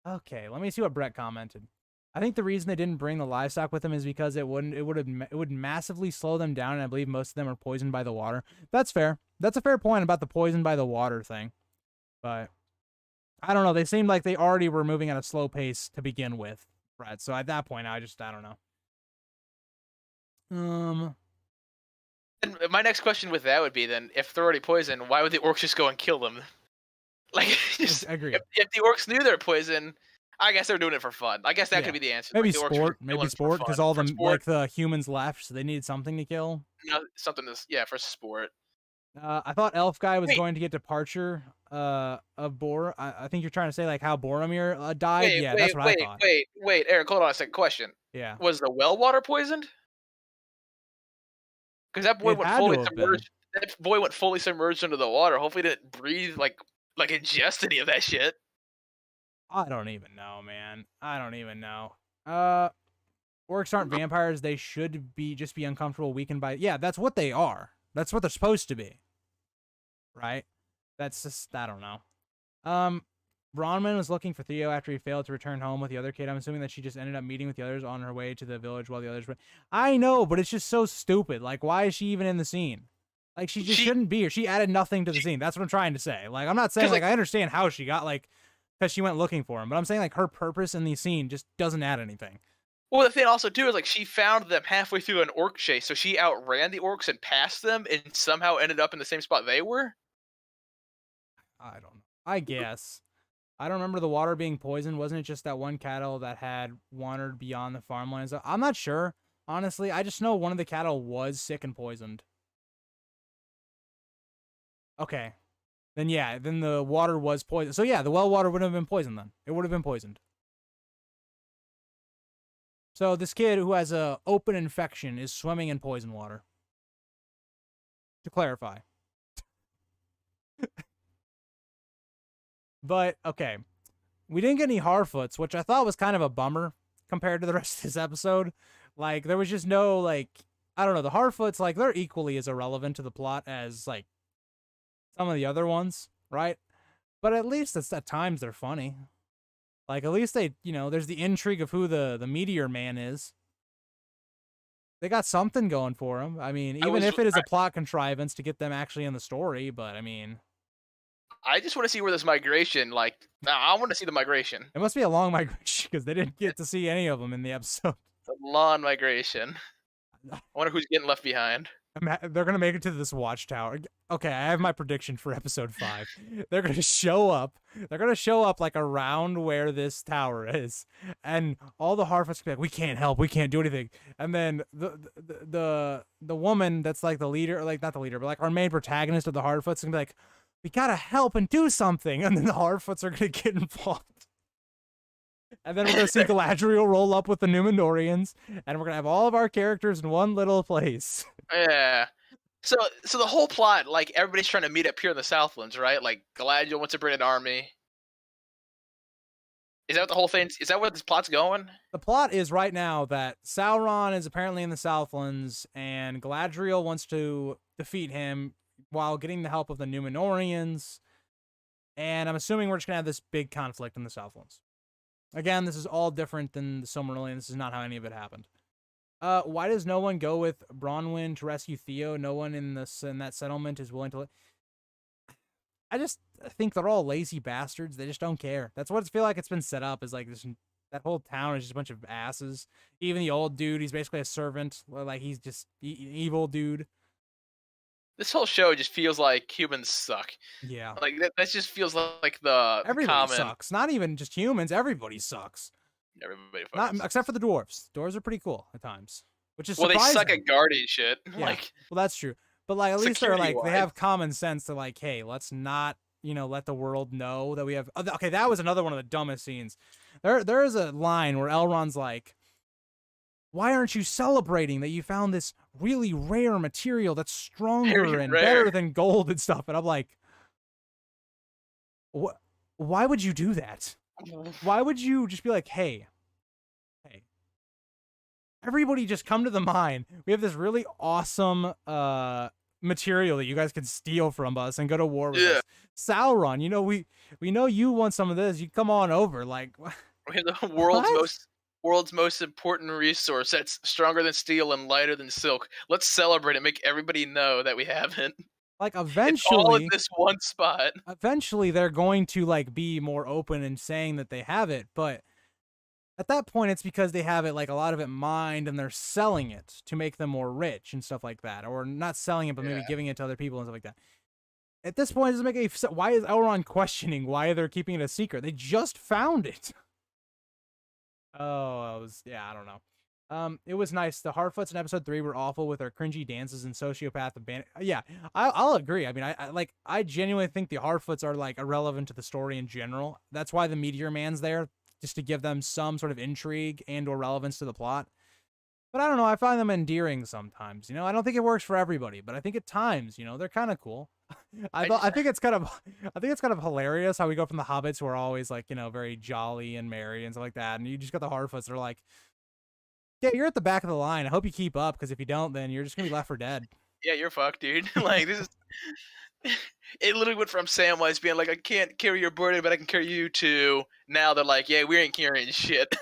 [SPEAKER 1] Okay, let me see what Brett commented. I think the reason they didn't bring the livestock with them is because it would massively slow them down, and I believe most of them are poisoned by the water. That's fair. That's a fair point about the poison by the water thing. But I don't know. They seemed like they already were moving at a slow pace to begin with, Brad. So at that point, I don't know.
[SPEAKER 2] And my next question with that would be then, if they're already poisoned, why would the orcs just go and kill them? Like,
[SPEAKER 1] Agreed.
[SPEAKER 2] If the orcs knew they're poison, I guess they're doing it for fun. I guess that could be the answer.
[SPEAKER 1] Maybe
[SPEAKER 2] Like, the orcs are
[SPEAKER 1] maybe
[SPEAKER 2] killing
[SPEAKER 1] sport,
[SPEAKER 2] for
[SPEAKER 1] because
[SPEAKER 2] fun,
[SPEAKER 1] all
[SPEAKER 2] for
[SPEAKER 1] the
[SPEAKER 2] sport.
[SPEAKER 1] the humans left, so they needed something to kill.
[SPEAKER 2] No, something to, for sport.
[SPEAKER 1] I thought Elf Guy was
[SPEAKER 2] Wait.
[SPEAKER 1] going to get departure of Bor. I think you're trying to say like how Boromir died. That's what I thought.
[SPEAKER 2] Wait, Eric, hold on a second. Question.
[SPEAKER 1] Yeah.
[SPEAKER 2] Was the well water poisoned? Because that boy
[SPEAKER 1] It
[SPEAKER 2] went
[SPEAKER 1] had
[SPEAKER 2] fully
[SPEAKER 1] to have been.
[SPEAKER 2] submerged. That boy went fully submerged into the water. Hopefully, he didn't breathe like ingest any of that shit.
[SPEAKER 1] I don't even know, man. I don't even know. Orcs aren't vampires. They should be just be uncomfortable, weakened by. Yeah, that's what they are. That's what they're supposed to be. Right? That's just, I don't know. Bronwyn was looking for Theo after he failed to return home with the other kid. I'm assuming that she just ended up meeting with the others on her way to the village while the others were. I know, but it's just so stupid. Like, why is she even in the scene? Like, she just shouldn't be here. She added nothing to the scene. That's what I'm trying to say. Like, I'm not saying, like, I understand how she got, like, because she went looking for him, but I'm saying, like, her purpose in the scene just doesn't add anything.
[SPEAKER 2] Well, the thing also, too, is, like, she found them halfway through an orc chase, so she outran the orcs and passed them and somehow ended up in the same spot they were?
[SPEAKER 1] I don't know. I guess. I don't remember the water being poisoned. Wasn't it just that one cattle that had wandered beyond the farmlands? I'm not sure. Honestly, I just know one of the cattle was sick and poisoned. Okay. Then yeah, then the water was poisoned. So yeah, the well water would have been poisoned then. It would have been poisoned. So this kid who has a open infection is swimming in poison water. To clarify. But, okay. We didn't get any Harfoots, which I thought was kind of a bummer compared to the rest of this episode. Like, there was just no, like, I don't know, the Harfoots, like, they're equally as irrelevant to the plot as, like, some of the other ones, right? But at least at times they're funny. Like, at least they, there's the intrigue of who the Meteor Man is. They got something going for them. I mean, even if it is a plot contrivance to get them actually in the story, but, I mean...
[SPEAKER 2] I just want to see where this migration, I want to see the migration.
[SPEAKER 1] It must be a long migration, because they didn't get to see any of them in the episode.
[SPEAKER 2] It's a long migration. I wonder who's getting left behind.
[SPEAKER 1] They're going to make it to this watchtower. Okay, I have my prediction for episode 5. They're going to show up. They're going to show up, like, around where this tower is. And all the Harfoots be like, we can't help. We can't do anything. And then the woman that's, like, the leader, like, not the leader, but, like, our main protagonist of the Harfoots is going to be like, we got to help and do something. And then the Harfoots are going to get involved. And then we're going to see Galadriel roll up with the Numenorians, and we're going to have all of our characters in one little place.
[SPEAKER 2] Yeah. So the whole plot, like, everybody's trying to meet up here in the Southlands, right? Like, Galadriel wants to bring an army. Is that what the whole thing? Is that where this plot's going?
[SPEAKER 1] The plot is right now that Sauron is apparently in the Southlands, and Galadriel wants to defeat him while getting the help of the Numenorians. And I'm assuming we're just going to have this big conflict in the Southlands. Again, this is all different than the Silmarillion. This is not how any of it happened. Why does no one go with Bronwyn to rescue Theo? No one in that settlement is willing to... I think they're all lazy bastards. They just don't care. That's what I feel like it's been set up, is like this. That whole town is just a bunch of asses. Even the old dude, he's basically a servant. Like, he's just evil dude.
[SPEAKER 2] This whole show just feels like humans suck.
[SPEAKER 1] Yeah.
[SPEAKER 2] Like, that just feels like the
[SPEAKER 1] Everybody sucks. Not even just humans. Everybody sucks.
[SPEAKER 2] Everybody
[SPEAKER 1] fucks. Not, except for the dwarves. Dwarves are pretty cool at times. Which is
[SPEAKER 2] surprising.
[SPEAKER 1] Well,
[SPEAKER 2] they suck at guarding shit.
[SPEAKER 1] Yeah. Well, that's true. But, like, at least they're, like, they have common sense. They're like, hey, let's not, let the world know that we have... Okay, that was another one of the dumbest scenes. There is a line where Elrond's like, why aren't you celebrating that you found this really rare material that's stronger and better than gold and stuff? And I'm like, why would you do that? Why would you just be like, hey, everybody just come to the mine. We have this really awesome material that you guys can steal from us and go to war with us. Sauron, we know you want some of this. You come on over. Like,
[SPEAKER 2] we have the world's most important resource that's stronger than steel and lighter than silk. Let's celebrate and make everybody know that we have it.
[SPEAKER 1] Like
[SPEAKER 2] It's all in
[SPEAKER 1] eventually,
[SPEAKER 2] this one spot.
[SPEAKER 1] they're going to like be more open and saying that they have it, but at that point it's because they have it like a lot of it mined and they're selling it to make them more rich and stuff like that, or not selling it but maybe
[SPEAKER 2] Yeah.
[SPEAKER 1] giving it to other people and stuff like that. At this point, it doesn't make any sense. Why is Elrond questioning why they're keeping it a secret? They just found it. Oh, I don't know. It was nice. The Harfoots in episode 3 were awful with their cringy dances and sociopath abandon. Yeah, I'll agree. I mean, I genuinely think the Harfoots are like irrelevant to the story in general. That's why the Meteor Man's there, just to give them some sort of intrigue and or relevance to the plot. But I don't know. I find them endearing sometimes. I don't think it works for everybody, but I think at times, they're kind of cool. I think it's kind of hilarious how we go from the hobbits who are always like, very jolly and merry and stuff like that, and you just got the Harfoots that are like, yeah, you're at the back of the line. I hope you keep up, because if you don't, then you're just gonna be left for dead.
[SPEAKER 2] Yeah, you're fucked, dude. Like, this is. It literally went from Samwise being like, I can't carry your burden, but I can carry you, to now they're like, yeah, we ain't carrying shit.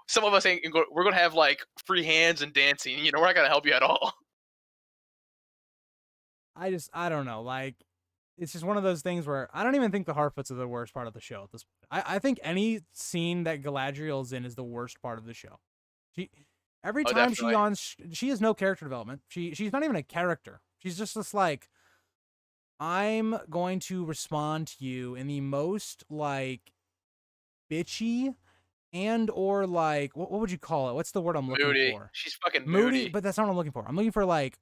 [SPEAKER 2] Some of us ain't. We're gonna have like free hands and dancing. We're not gonna help you at all.
[SPEAKER 1] I don't know. Like, it's just one of those things where I don't even think the Harfoots are the worst part of the show at this point. I think any scene that Galadriel's in is the worst part of the show. Every time
[SPEAKER 2] Definitely.
[SPEAKER 1] she has no character development. She's not even a character. She's just this like, I'm going to respond to you in the most like bitchy and or like what would you call it? What's the word I'm looking
[SPEAKER 2] Moody.
[SPEAKER 1] for?
[SPEAKER 2] She's fucking
[SPEAKER 1] Moody,
[SPEAKER 2] moody.
[SPEAKER 1] but that's not what I'm looking for. I'm looking for like,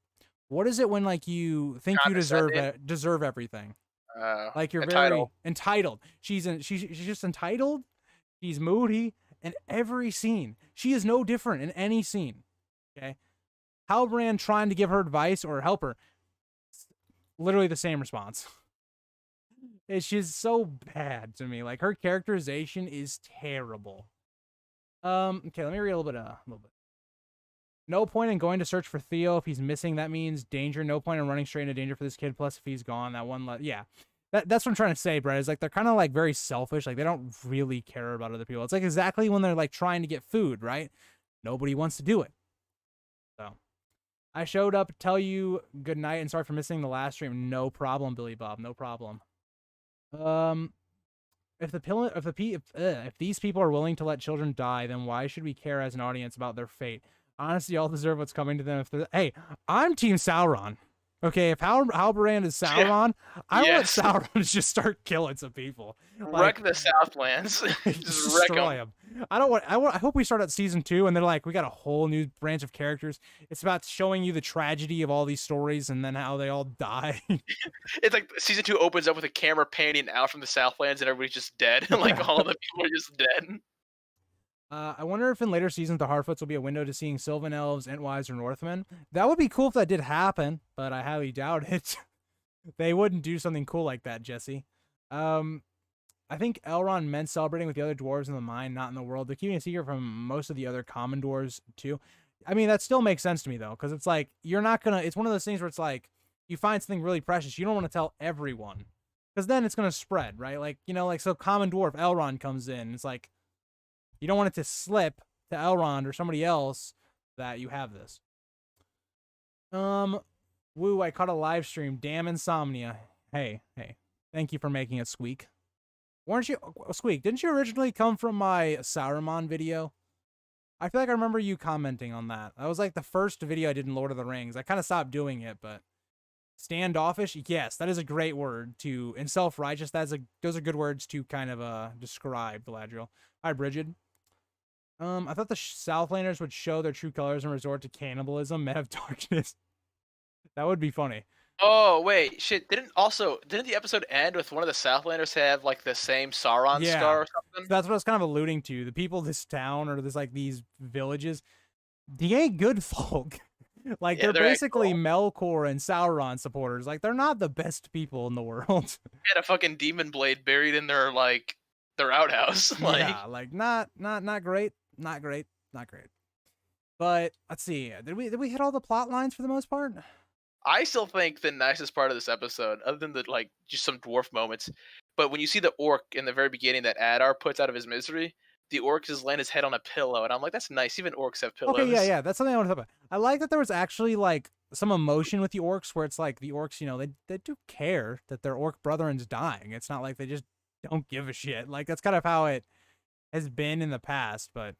[SPEAKER 1] what is it when like you think you
[SPEAKER 2] Condescending.
[SPEAKER 1] deserve everything? Like you're
[SPEAKER 2] Entitled.
[SPEAKER 1] very entitled. She's just entitled. She's moody in every scene. She is no different in any scene. Okay, Halbrand trying to give her advice or help her, literally the same response. It's just so bad to me. Like her characterization is terrible. Okay, let me read a little bit. No point in going to search for Theo if he's missing. That means danger. No point in running straight into danger for this kid. Plus, if he's gone, yeah. That's what I'm trying to say, Brett. Is like they're kind of like very selfish. Like they don't really care about other people. It's like exactly when they're like trying to get food, right? Nobody wants to do it. So I showed up, tell you good night, and sorry for missing the last stream. No problem, Billy Bob. No problem. If these people are willing to let children die, then why should we care as an audience about their fate? Honestly, all deserve what's coming to them. Hey, I'm Team Sauron. Okay, if Halbrand is Sauron, I want
[SPEAKER 2] Yes.
[SPEAKER 1] Sauron to just start killing some people.
[SPEAKER 2] Wreck the Southlands. Just wreck
[SPEAKER 1] destroy
[SPEAKER 2] them.
[SPEAKER 1] them. I hope we start at season 2 and they're like, we got a whole new branch of characters. It's about showing you the tragedy of all these stories and then how they all die.
[SPEAKER 2] It's like season 2 opens up with a camera panning out from the Southlands and everybody's just dead. Like all the people are just dead.
[SPEAKER 1] I wonder if in later seasons the Harfoots will be a window to seeing Sylvan Elves, Entwise, or Northmen. That would be cool if that did happen, but I highly doubt it. They wouldn't do something cool like that, Jesse. I think Elrond meant celebrating with the other dwarves in the mine, not in the world. They're keeping a secret from most of the other common dwarves too. I mean, that still makes sense to me though, because it's like you're not gonna. It's one of those things where it's like you find something really precious, you don't want to tell everyone, because then it's gonna spread, right? Like like so, common dwarf Elrond comes in. It's like you don't want it to slip to Elrond or somebody else that you have this. Woo! I caught a live stream. Damn insomnia. Hey. Thank you for making it, Squeak. Weren't you Squeak? Didn't you originally come from my Saruman video? I feel like I remember you commenting on that. That was like the first video I did in Lord of the Rings. I kind of stopped doing it, but standoffish, yes, that is a great word to. And self-righteous, those are good words to kind of describe Galadriel. Hi, Bridget. I thought the Southlanders would show their true colors and resort to cannibalism, men of darkness. That would be funny.
[SPEAKER 2] Oh wait, shit! Didn't the episode end with one of the Southlanders have like the same Sauron scar or something?
[SPEAKER 1] That's what I was kind of alluding to. The people of this town or these villages, they ain't good folk. Like they're basically Melkor and Sauron supporters. Like they're not the best people in the world.
[SPEAKER 2] They had a fucking demon blade buried in their outhouse.
[SPEAKER 1] Yeah, like not great, not great. But let's see. Did we hit all the plot lines for the most part?
[SPEAKER 2] I still think the nicest part of this episode, other than just some dwarf moments, but when you see the orc in the very beginning that Adar puts out of his misery, the orc just laying his head on a pillow, and I'm like, that's nice. Even orcs have pillows.
[SPEAKER 1] Okay, yeah. That's something I want to talk about. I like that there was actually like some emotion with the orcs, where it's like the orcs, they do care that their orc brethren's dying. It's not like they just don't give a shit. Like that's kind of how it has been in the past. But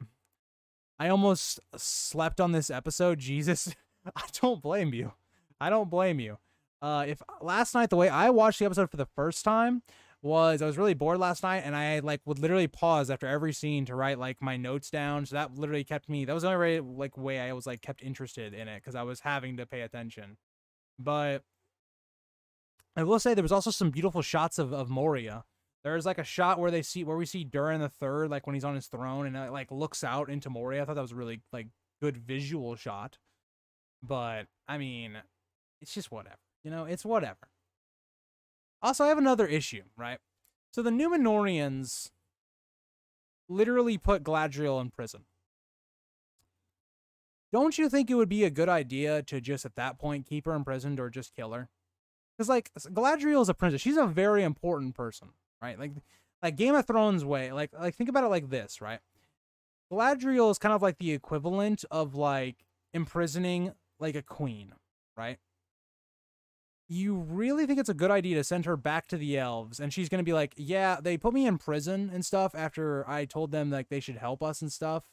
[SPEAKER 1] I almost slept on this episode. Jesus, I don't blame you. I don't blame you. If last night, the way I watched the episode for the first time was I was really bored last night, and I like would literally pause after every scene to write like my notes down. So that literally kept me. That was the only way I was like kept interested in it, because I was having to pay attention. But I will say there was also some beautiful shots of Moria. There's like a shot where we see Durin the Third, like when he's on his throne and it like looks out into Moria. I thought that was a really like good visual shot. But I mean, it's just whatever. It's whatever. Also, I have another issue, right? So the Numenorians literally put Galadriel in prison. Don't you think it would be a good idea to just at that point keep her imprisoned or just kill her? Because like Galadriel is a princess. She's a very important person, right? Like Game of Thrones way. Like think about it like this, right? Galadriel is kind of like the equivalent of like imprisoning like a queen, right? You really think it's a good idea to send her back to the elves, and she's going to be like, yeah, they put me in prison and stuff after I told them like they should help us and stuff.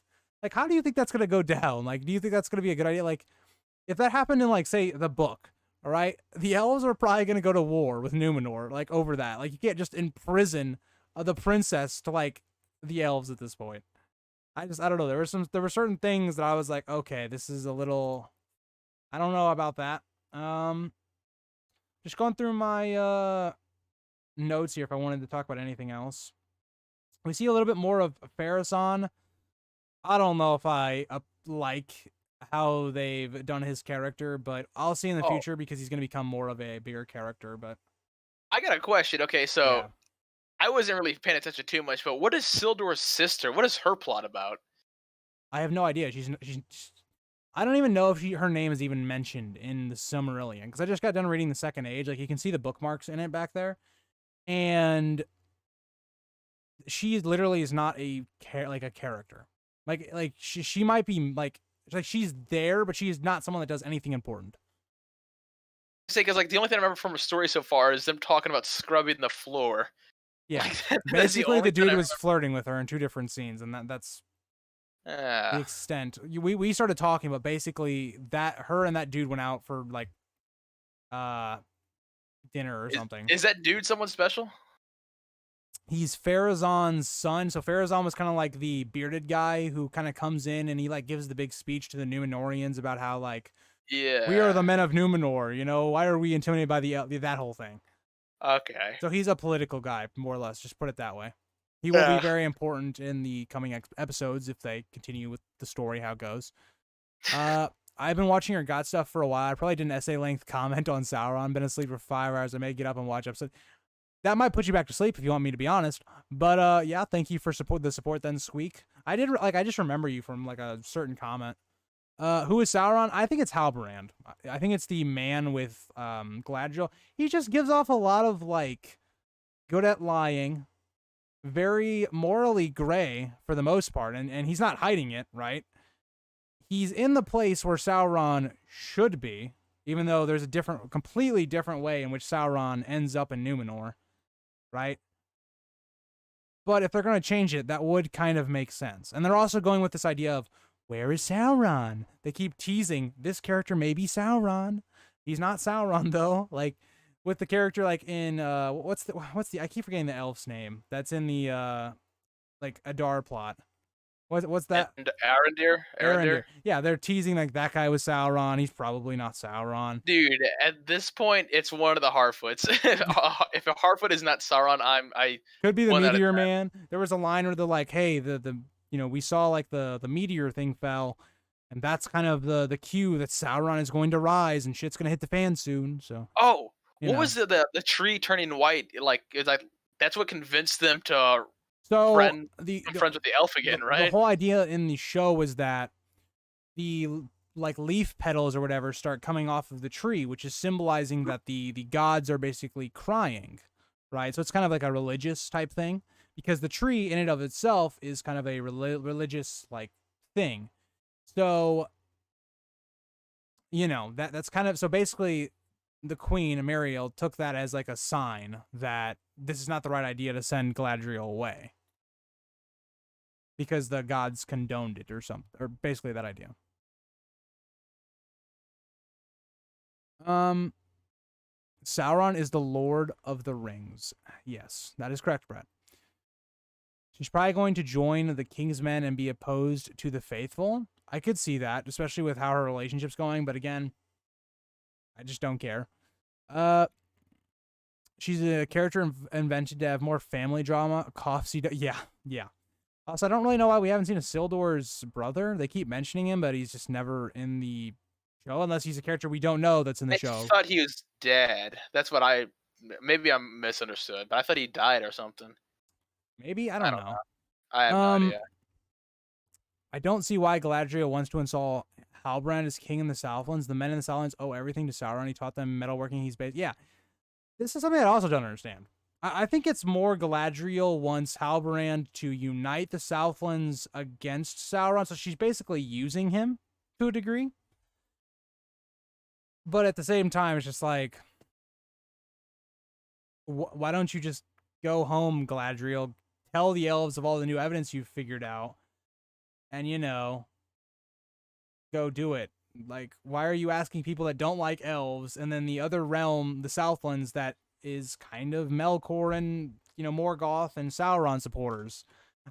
[SPEAKER 1] Like, how do you think that's going to go down? Like, do you think that's going to be a good idea? Like, if that happened in like, say, the book, all right, the elves are probably going to go to war with Numenor, like over that. Like, you can't just imprison the princess to like the elves at this point. I don't know. There were certain things that I was like, okay, this is a little, I don't know about that. Just going through my notes here if I wanted to talk about anything else. We see a little bit more of Pharazôn. I don't know if I like how they've done his character, but I'll see in the future because he's going to become more of a bigger character. But
[SPEAKER 2] I got a question. Okay, so
[SPEAKER 1] yeah.
[SPEAKER 2] I wasn't really paying attention too much, but what is Sildur's sister? What is her plot about?
[SPEAKER 1] I have no idea. She's I don't even know if her name is even mentioned in the Silmarillion, because I just got done reading the Second Age. Like, you can see the bookmarks in it back there, and she literally is not a character. Like she might be like she's there, but she is not someone that does anything important.
[SPEAKER 2] Say, because like the only thing I remember from her story so far is them talking about scrubbing the floor.
[SPEAKER 1] Yeah,
[SPEAKER 2] like,
[SPEAKER 1] basically the dude was flirting with her in 2 different scenes, and that's the
[SPEAKER 2] the
[SPEAKER 1] extent. We started talking, but basically that her and that dude went out for like dinner or something.
[SPEAKER 2] Is that dude someone special?
[SPEAKER 1] He's Pharazôn's son. So Pharazôn was kind of like the bearded guy who kind of comes in and he like gives the big speech to the Numenorians about how like,
[SPEAKER 2] yeah,
[SPEAKER 1] we are the men of Numenor. Why are we intimidated by that whole thing?
[SPEAKER 2] Okay.
[SPEAKER 1] So he's a political guy, more or less. Just put it that way. He will be very important in the coming episodes if they continue with the story, how it goes. I've been watching your God stuff for a while. I probably did an essay-length comment on Sauron. Been asleep for 5 hours. I may get up and watch episode. That might put you back to sleep if you want me to be honest. But yeah, thank you for the support then, Squeak. I just remember you from like a certain comment. Who is Sauron? I think it's Halbrand. I think it's the man with Galadriel. He just gives off a lot of like good at lying, very morally gray for the most part, and he's not hiding it, right? He's in the place where Sauron should be, even though there's a completely different way in which Sauron ends up in Numenor, right? But if they're going to change it, that would kind of make sense. And they're also going with this idea of, where is Sauron? They keep teasing, this character may be Sauron. He's not Sauron, though. Like, with the character, like, in, what's the, I keep forgetting the elf's name. That's in the, like, Adar plot. What's that?
[SPEAKER 2] And Arondir?
[SPEAKER 1] Yeah, they're teasing, like, that guy was Sauron. He's probably not Sauron.
[SPEAKER 2] Dude, at this point, it's one of the Harfoots. If a Harfoot is not Sauron, I
[SPEAKER 1] could be the Meteor Man. There was a line where they're like, hey, the we saw, like, the meteor thing fell, and that's kind of the cue that Sauron is going to rise, and shit's going to hit the fan soon, so.
[SPEAKER 2] Oh, what was the tree turning white? Like, that's what convinced them to become friends with the elf again, right?
[SPEAKER 1] The whole idea in the show was that the like leaf petals or whatever start coming off of the tree, which is symbolizing that the gods are basically crying, right? So it's kind of like a religious type thing, because the tree in and of itself is kind of a religious like thing. So you know, that's kind of, so basically the queen, Muriel, took that as like a sign that this is not the right idea to send Galadriel away. Because the gods condoned it or something, or basically that idea. Sauron is the Lord of the Rings. Yes, that is correct, Brett. She's probably going to join the King's Men and be opposed to the faithful. I could see that, especially with how her relationship's going, but again, I just don't care. She's a character invented to have more family drama. Yeah. Also, I don't really know why we haven't seen Isildur's brother. They keep mentioning him, but he's just never in the show, unless he's a character we don't know that's in the show.
[SPEAKER 2] I thought he was dead. That's what maybe I'm misunderstood, but I thought he died or something.
[SPEAKER 1] Maybe? I don't know.
[SPEAKER 2] I have no idea.
[SPEAKER 1] I don't see why Galadriel wants to install Halbrand as king in the Southlands. The men in the Southlands owe everything to Sauron. He taught them metalworking. He's based. Yeah. This is something I also don't understand. I think it's more Galadriel wants Halbrand to unite the Southlands against Sauron, so she's basically using him to a degree. But at the same time, it's just like, why don't you just go home, Galadriel? Tell the elves of all the new evidence you've figured out, and, you know, go do it. Like, why are you asking people that don't like elves, and then the other realm, the Southlands, that is kind of Melkor and, you know, Morgoth and Sauron supporters?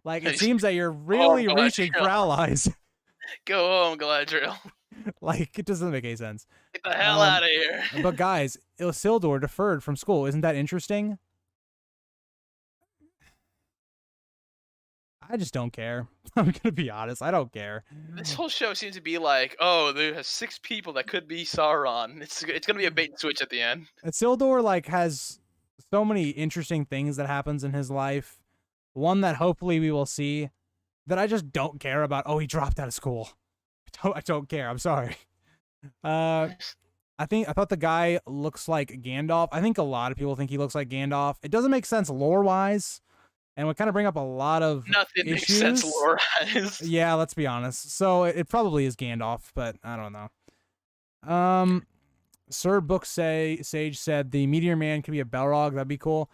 [SPEAKER 1] Like, it seems that you're really reaching for allies.
[SPEAKER 2] Go home, Galadriel.
[SPEAKER 1] Like, it doesn't make any sense.
[SPEAKER 2] Get the hell out of here.
[SPEAKER 1] But guys, Isildur deferred from school. Isn't that interesting? I just don't care. I'm gonna be honest. I don't care.
[SPEAKER 2] This whole show seems to be like, oh, there's 6 people that could be Sauron. It's gonna be a bait and switch at the end.
[SPEAKER 1] Isildur like has so many interesting things that happens in his life. One that hopefully we will see, that I just don't care about. Oh, he dropped out of school. I don't care. I'm sorry. I thought the guy looks like Gandalf. I think a lot of people think he looks like Gandalf. It doesn't make sense lore-wise, and would kind of bring up a lot of
[SPEAKER 2] nothing
[SPEAKER 1] issues.
[SPEAKER 2] Makes sense lore-wise.
[SPEAKER 1] Yeah, let's be honest. So it probably is Gandalf, but I don't know. Sir Book Sage said the Meteor Man could be a Balrog. That'd be cool.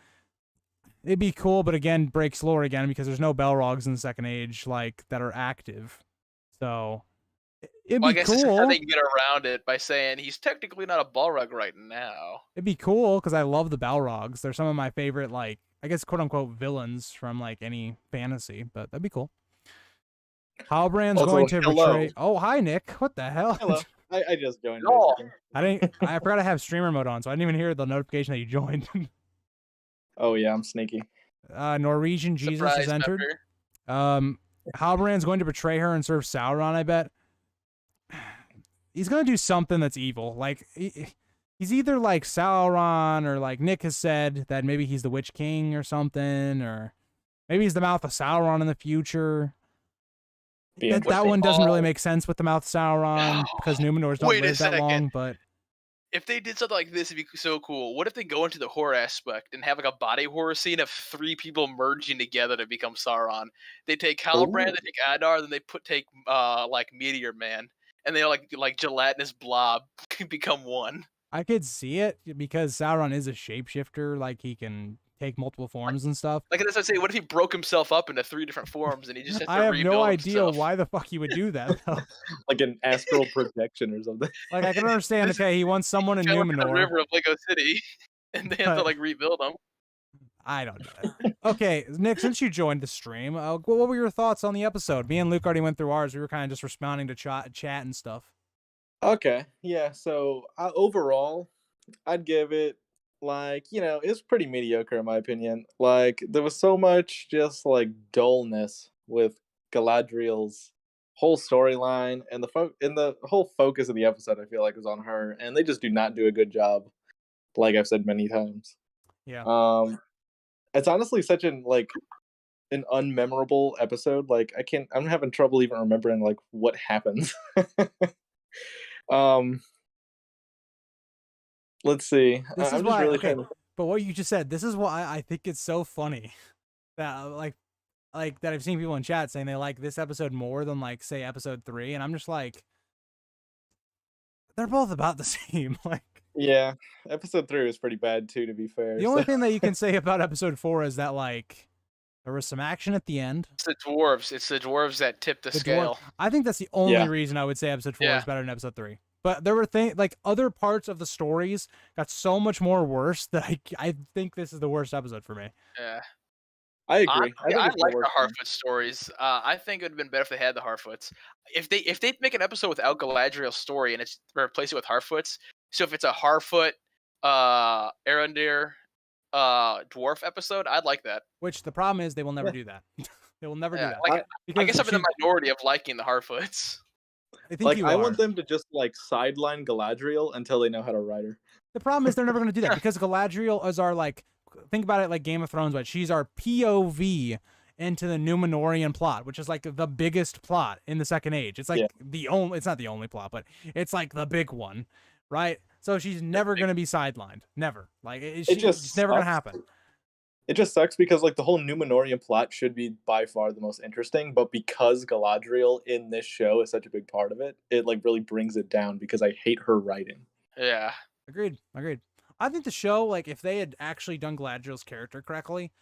[SPEAKER 1] It'd be cool, but again, breaks lore again because there's no Balrogs in the Second Age like that are active. So it'd be
[SPEAKER 2] I guess
[SPEAKER 1] cool.
[SPEAKER 2] This is how they get around it by saying he's technically not a Balrog right now.
[SPEAKER 1] It'd be cool because I love the Balrogs. They're some of my favorite, like, I guess, quote unquote villains from like any fantasy, but that'd be cool. Halbrand's going to betray. Oh, hi, Nick. What the hell?
[SPEAKER 3] Hello. I just joined.
[SPEAKER 2] No.
[SPEAKER 1] I forgot I have streamer mode on, so I didn't even hear the notification that you joined.
[SPEAKER 3] Oh yeah, I'm sneaky.
[SPEAKER 1] Norwegian Jesus
[SPEAKER 2] Surprise,
[SPEAKER 1] has entered.
[SPEAKER 2] Pepper.
[SPEAKER 1] Halbrand's going to betray her and serve Sauron, I bet. He's going to do something that's evil. Like, he's either like Sauron, or like Nick has said that maybe he's the Witch King or something, or maybe he's the Mouth of Sauron in the future. That one doesn't really make sense with the Mouth of Sauron because Numenors don't live that long, but
[SPEAKER 2] if they did something like this, it'd be so cool. What if they go into the horror aspect and have like a body horror scene of 3 people merging together to become Sauron? They take Halbrand, they take Adar, then they take like Meteor Man, and they like gelatinous blob become one.
[SPEAKER 1] I could see it because Sauron is a shapeshifter. Like, he can take multiple forms and stuff.
[SPEAKER 2] Like, as I say, what if he broke himself up into 3 different forms and he just has to
[SPEAKER 1] I have no idea
[SPEAKER 2] himself?
[SPEAKER 1] why the fuck he would do that, though.
[SPEAKER 3] Like an astral projection or something.
[SPEAKER 1] Like, I can understand, okay, he wants someone in Numenor.
[SPEAKER 2] The river of Lego City, and they have to like rebuild them.
[SPEAKER 1] I don't know. Okay, Nick, since you joined the stream, what were your thoughts on the episode? Me and Luke already went through ours. We were kind of just responding to chat and stuff.
[SPEAKER 3] Okay, yeah. So overall, I'd give it, like, it's pretty mediocre in my opinion. Like, there was so much just like dullness with Galadriel's whole storyline, and the whole focus of the episode, I feel like, was on her, and they just do not do a good job. Like I've said many times.
[SPEAKER 1] Yeah.
[SPEAKER 3] It's honestly such an unmemorable episode. Like, I'm having trouble even remembering like what happens. Let's see.
[SPEAKER 1] This is
[SPEAKER 3] I'm
[SPEAKER 1] why,
[SPEAKER 3] just really
[SPEAKER 1] okay, but what you just said, this is why I think it's so funny that like that I've seen people in chat saying they like this episode more than, like, say, episode 3, and I'm just like, they're both about the same. Like,
[SPEAKER 3] Yeah, episode 3 was pretty bad too, to be fair.
[SPEAKER 1] the only thing that you can say about episode 4 is that, like, there was some action at the end.
[SPEAKER 2] It's the dwarves. It's the dwarves that tip the scale.
[SPEAKER 1] I think that's the only
[SPEAKER 3] Yeah.
[SPEAKER 1] reason I would say episode 4
[SPEAKER 2] Yeah.
[SPEAKER 1] is better than episode 3. But there were things like other parts of the stories got so much more worse that I think this is the worst episode for me.
[SPEAKER 2] Yeah.
[SPEAKER 3] I agree.
[SPEAKER 2] Honestly,
[SPEAKER 3] think
[SPEAKER 2] I
[SPEAKER 3] it's
[SPEAKER 2] like the
[SPEAKER 3] worst one.
[SPEAKER 2] Harfoot stories. I think it would have been better if they had the Harfoots. If they make an episode without Galadriel's story and it's replace it with Harfoots. So if it's a Harfoot, Arondir, dwarf episode, I'd like that.
[SPEAKER 1] Which the problem is they will never
[SPEAKER 3] Yeah.
[SPEAKER 1] do that. They will never do
[SPEAKER 2] Yeah,
[SPEAKER 1] that.
[SPEAKER 2] like, I
[SPEAKER 1] Because
[SPEAKER 2] guess I'm in the minority of liking the Harfoots.
[SPEAKER 1] I think
[SPEAKER 3] Like,
[SPEAKER 1] you
[SPEAKER 3] I
[SPEAKER 1] are.
[SPEAKER 3] want them to just like sideline Galadriel until they know how to write her.
[SPEAKER 1] The problem is they're never going to do that because Galadriel is our, like, think about it like Game of Thrones, but she's our POV into the Numenorian plot, which is like the biggest plot in the Second Age. It's like it's not the only plot, but it's like the big one, right? So she's never going to be sidelined. Never. Like, it's never going to happen.
[SPEAKER 3] It just sucks because like the whole Numenorian plot should be by far the most interesting, but because Galadriel in this show is such a big part of it, it like really brings it down because I hate her writing.
[SPEAKER 2] Yeah.
[SPEAKER 1] Agreed. I think the show, like, if they had actually done Galadriel's character correctly,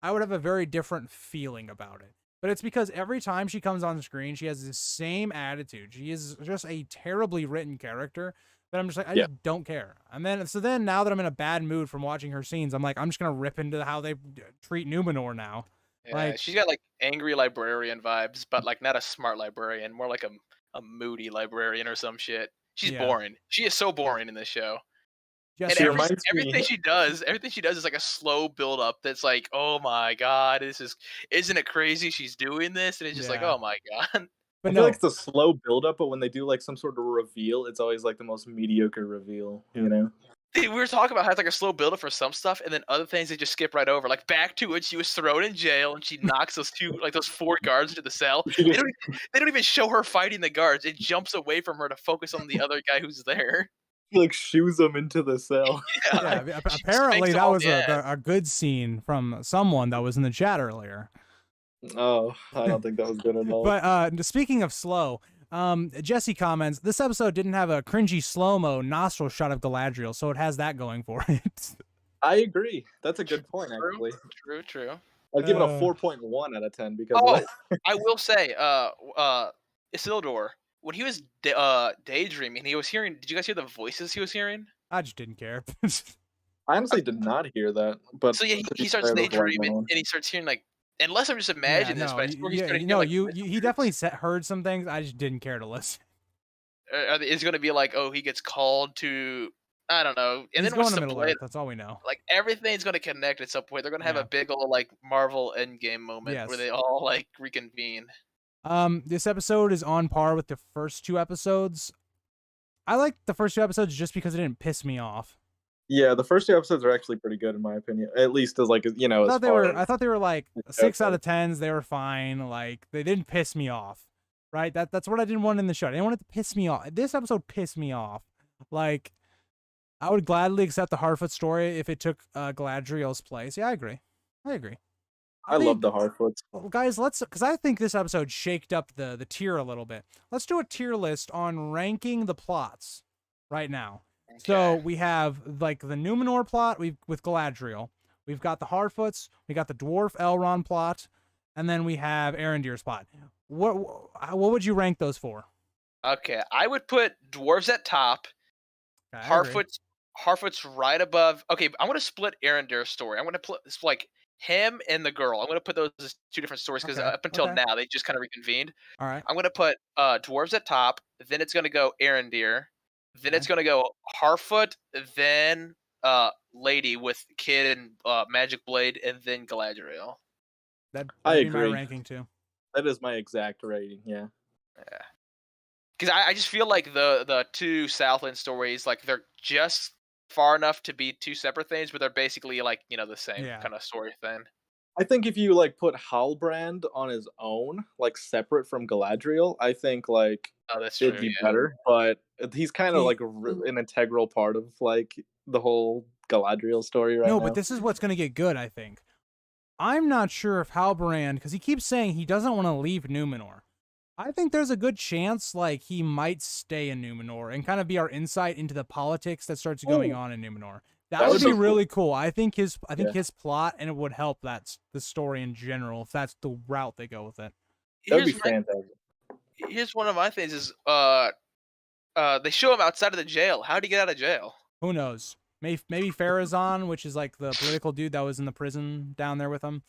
[SPEAKER 1] I would have a very different feeling about it. But it's because every time she comes on the screen, she has the same attitude. She is just a terribly written character that I'm just like, I just don't care. And then now that I'm in a bad mood from watching her scenes, I'm like, I'm just going to rip into how they treat Numenor now.
[SPEAKER 2] Yeah,
[SPEAKER 1] Like,
[SPEAKER 2] she's got like angry librarian vibes, but like not a smart librarian, more like a moody librarian or some shit. She's boring. She is so boring in this show.
[SPEAKER 1] Yes,
[SPEAKER 2] And everything she does is like a slow build up that's like, oh my god, isn't it crazy she's doing this? And it's just like, oh my god.
[SPEAKER 3] But I feel like it's a slow build up, but when they do like some sort of reveal, it's always like the most mediocre reveal, you know?
[SPEAKER 2] We were talking about how it's like a slow build up for some stuff, and then other things they just skip right over. Like back to when she was thrown in jail and she knocks those 4 guards into the cell. They don't even show her fighting the guards. It jumps away from her to focus on the other guy who's there.
[SPEAKER 3] Like shoos them into the cell.
[SPEAKER 1] Yeah, apparently that was a good scene from someone that was in the chat earlier.
[SPEAKER 3] Oh, I don't think that was good at all.
[SPEAKER 1] But speaking of slow, Jesse comments, this episode didn't have a cringy slow-mo nostril shot of Galadriel, so it has that going for it.
[SPEAKER 3] I agree. That's a good point, actually.
[SPEAKER 2] True.
[SPEAKER 3] I'd give it a 4.1 out of 10 because
[SPEAKER 2] I will say, Isildur, when he was daydreaming, he was hearing. Did you guys hear the voices he was hearing?
[SPEAKER 1] I just didn't care.
[SPEAKER 3] I honestly did not hear that. But
[SPEAKER 2] so yeah, he starts daydreaming and he starts hearing like. Unless I'm just imagining this, but
[SPEAKER 1] he definitely heard some things. I just didn't care to listen.
[SPEAKER 2] It's going to be like, oh, he gets called to, I don't know, and
[SPEAKER 1] he's
[SPEAKER 2] then
[SPEAKER 1] going
[SPEAKER 2] what's
[SPEAKER 1] to
[SPEAKER 2] the
[SPEAKER 1] Middle Earth. That's all we know.
[SPEAKER 2] Like everything's going to connect at some point. They're going to have a big old like Marvel Endgame moment where they all like reconvene.
[SPEAKER 1] This episode is on par with the first 2 episodes. I like the first 2 episodes just because it didn't piss me off.
[SPEAKER 3] Yeah, the first 2 episodes are actually pretty good in my opinion. At least as like
[SPEAKER 1] I thought they were like 6 out of 10s. They were fine. Like they didn't piss me off. Right? That's what I didn't want in the show. I didn't want it to piss me off. This episode pissed me off. Like I would gladly accept the Harfoot story if it took Galadriel's place. Yeah, I agree.
[SPEAKER 3] I love the Harfoots.
[SPEAKER 1] Well, guys, because I think this episode shaked up the tier a little bit. Let's do a tier list on ranking the plots right now. Okay. So we have like the Numenor plot with Galadriel. We've got the Harfoots. We got the dwarf Elrond plot, and then we have Arondir's plot. What would you rank those for?
[SPEAKER 2] Okay, I would put dwarves at top. Okay, Harfoot's right above. Okay, I'm gonna split Arondir's story. I'm gonna put like him and the girl. I'm gonna put those as 2 different stories because up until now they just kind of reconvened.
[SPEAKER 1] All right.
[SPEAKER 2] I'm gonna put dwarves at top. Then it's gonna go Arondir. Then it's gonna go Harfoot. Then lady with kid and magic blade, and then Galadriel.
[SPEAKER 1] That'd
[SPEAKER 3] I
[SPEAKER 1] be
[SPEAKER 3] agree.
[SPEAKER 1] my ranking too.
[SPEAKER 3] That is my exact rating. Yeah.
[SPEAKER 2] Because I just feel like the 2 Southland stories, like they're just far enough to be 2 separate things, but they're basically like the same kind of story thing.
[SPEAKER 3] I think if you like put Halbrand on his own, like separate from Galadriel, I think like it'd be better. But he's kind of like an integral part of like the whole Galadriel story right now.
[SPEAKER 1] No, but this is what's gonna get good. I think. I'm not sure if Halbrand, because he keeps saying he doesn't want to leave Numenor. I think there's a good chance like he might stay in Numenor and kind of be our insight into the politics that starts going on in Numenor. That would be really cool. I think his plot, and it would help the story in general if that's the route they go with it.
[SPEAKER 3] That would be fantastic.
[SPEAKER 2] Here's one of my things is they show him outside of the jail. How did he get out of jail?
[SPEAKER 1] Who knows? Maybe Farazan, which is like the political dude that was in the prison down there with him.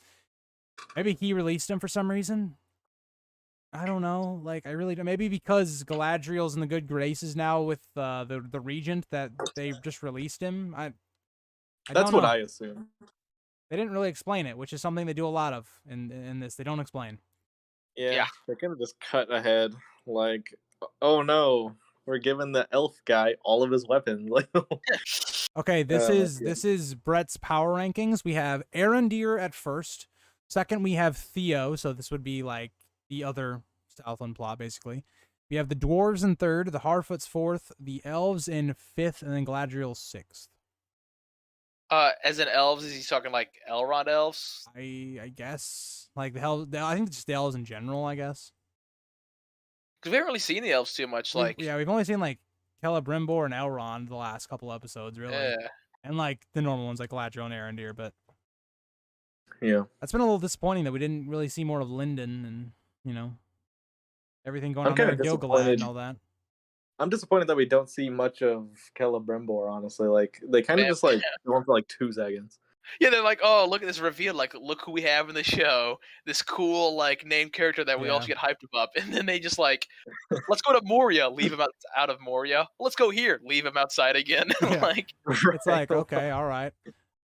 [SPEAKER 1] Maybe he released him for some reason. I don't know. Like, I really don't. Maybe because Galadriel's in the good graces now with the regent that they just released him.
[SPEAKER 3] That's what I assume.
[SPEAKER 1] They didn't really explain it, which is something they do a lot of in this. They don't explain.
[SPEAKER 3] Yeah. They're gonna just cut ahead. Like, oh no, we're giving the elf guy all of his weapons.
[SPEAKER 1] Okay, this is Brett's power rankings. We have Arondir at first. Second, we have Theo. So this would be like the other Southland plot, basically. We have the dwarves in third, the Harfoots fourth, the elves in fifth, and then Galadriel sixth.
[SPEAKER 2] As in elves, is he talking like Elrond elves?
[SPEAKER 1] I guess like I think just the elves in general. I guess
[SPEAKER 2] because we haven't really seen the elves too much.
[SPEAKER 1] We've only seen like Celebrimbor and Elrond the last couple episodes, really.
[SPEAKER 2] Yeah.
[SPEAKER 1] And like the normal ones like Galadriel and Arondir, but
[SPEAKER 3] yeah,
[SPEAKER 1] that's been a little disappointing that we didn't really see more of Lindon and everything going on there, Gil-galad and all that.
[SPEAKER 3] I'm disappointed that we don't see much of Celebrimbor, honestly. Like, they kind of just, like, go on for, like, 2 seconds.
[SPEAKER 2] Yeah, they're like, oh, look at this reveal. Like, look who we have in the show. This cool, like, named character that we all get hyped up. And then they just, like, let's go to Moria. Leave him out of Moria. Let's go here. Leave him outside again. Like,
[SPEAKER 1] it's like, okay, all right.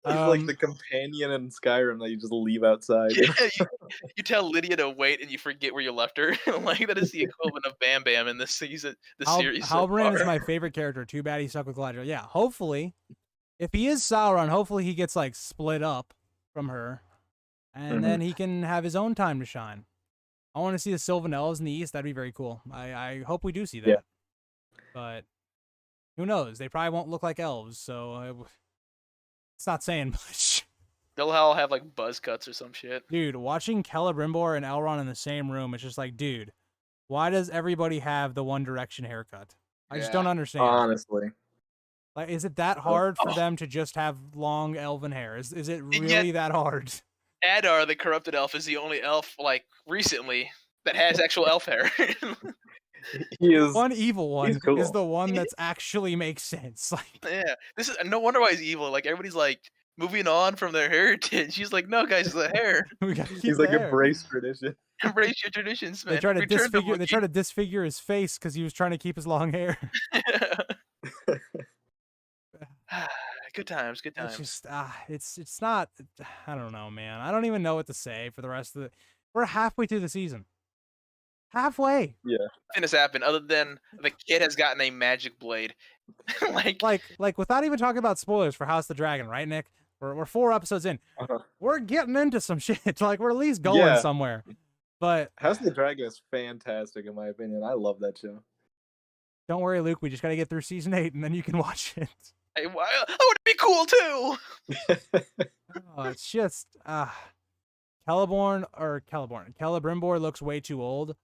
[SPEAKER 3] He's like the companion in Skyrim that you just leave outside.
[SPEAKER 2] Yeah, you tell Lydia to wait and you forget where you left her. Like, that is the equivalent of Bam Bam in this season, series.
[SPEAKER 1] Halbrand is my favorite character. Too bad he's stuck with Galadriel. Yeah, hopefully, if he is Sauron, hopefully he gets like split up from her, and then he can have his own time to shine. I want to see the Sylvan Elves in the East. That'd be very cool. I hope we do see that. Yeah. But who knows? They probably won't look like elves, so it's not saying much.
[SPEAKER 2] They'll all have like buzz cuts or some shit.
[SPEAKER 1] Dude, watching Celebrimbor and Elrond in the same room, it's just like, dude, why does everybody have the One Direction haircut? I just don't understand.
[SPEAKER 3] Honestly.
[SPEAKER 1] Like, is it that hard for them to just have long elven hair? Is it really that hard?
[SPEAKER 2] Adar, the corrupted elf, is the only elf, like, recently that has actual elf hair.
[SPEAKER 3] He is
[SPEAKER 1] one evil one
[SPEAKER 3] cool.
[SPEAKER 1] is the one that's actually makes sense. Like,
[SPEAKER 2] yeah, this is no wonder why he's evil. Like, everybody's like moving on from their heritage. He's like, no, guys, the hair.
[SPEAKER 3] He's like, embrace tradition.
[SPEAKER 2] Embrace your traditions, man.
[SPEAKER 1] They try to disfigure his face because he was trying to keep his long hair.
[SPEAKER 2] Good times.
[SPEAKER 1] It's just it's not. I don't know, man. I don't even know what to say for the rest of the. We're halfway through the season. Halfway.
[SPEAKER 3] Yeah.
[SPEAKER 2] Nothing has happened other than the kid has gotten a magic blade.
[SPEAKER 1] like without even talking about spoilers for House of the Dragon, right, Nick? We're 4 episodes in. We're getting into some shit. Like, we're at least going somewhere. But
[SPEAKER 3] House of the Dragon is fantastic in my opinion. I love that show. Don't
[SPEAKER 1] worry, Luke. We just got to get through season 8 and then you can watch it.
[SPEAKER 2] I want to be cool too.
[SPEAKER 1] It's just Celebrimbor looks way too old.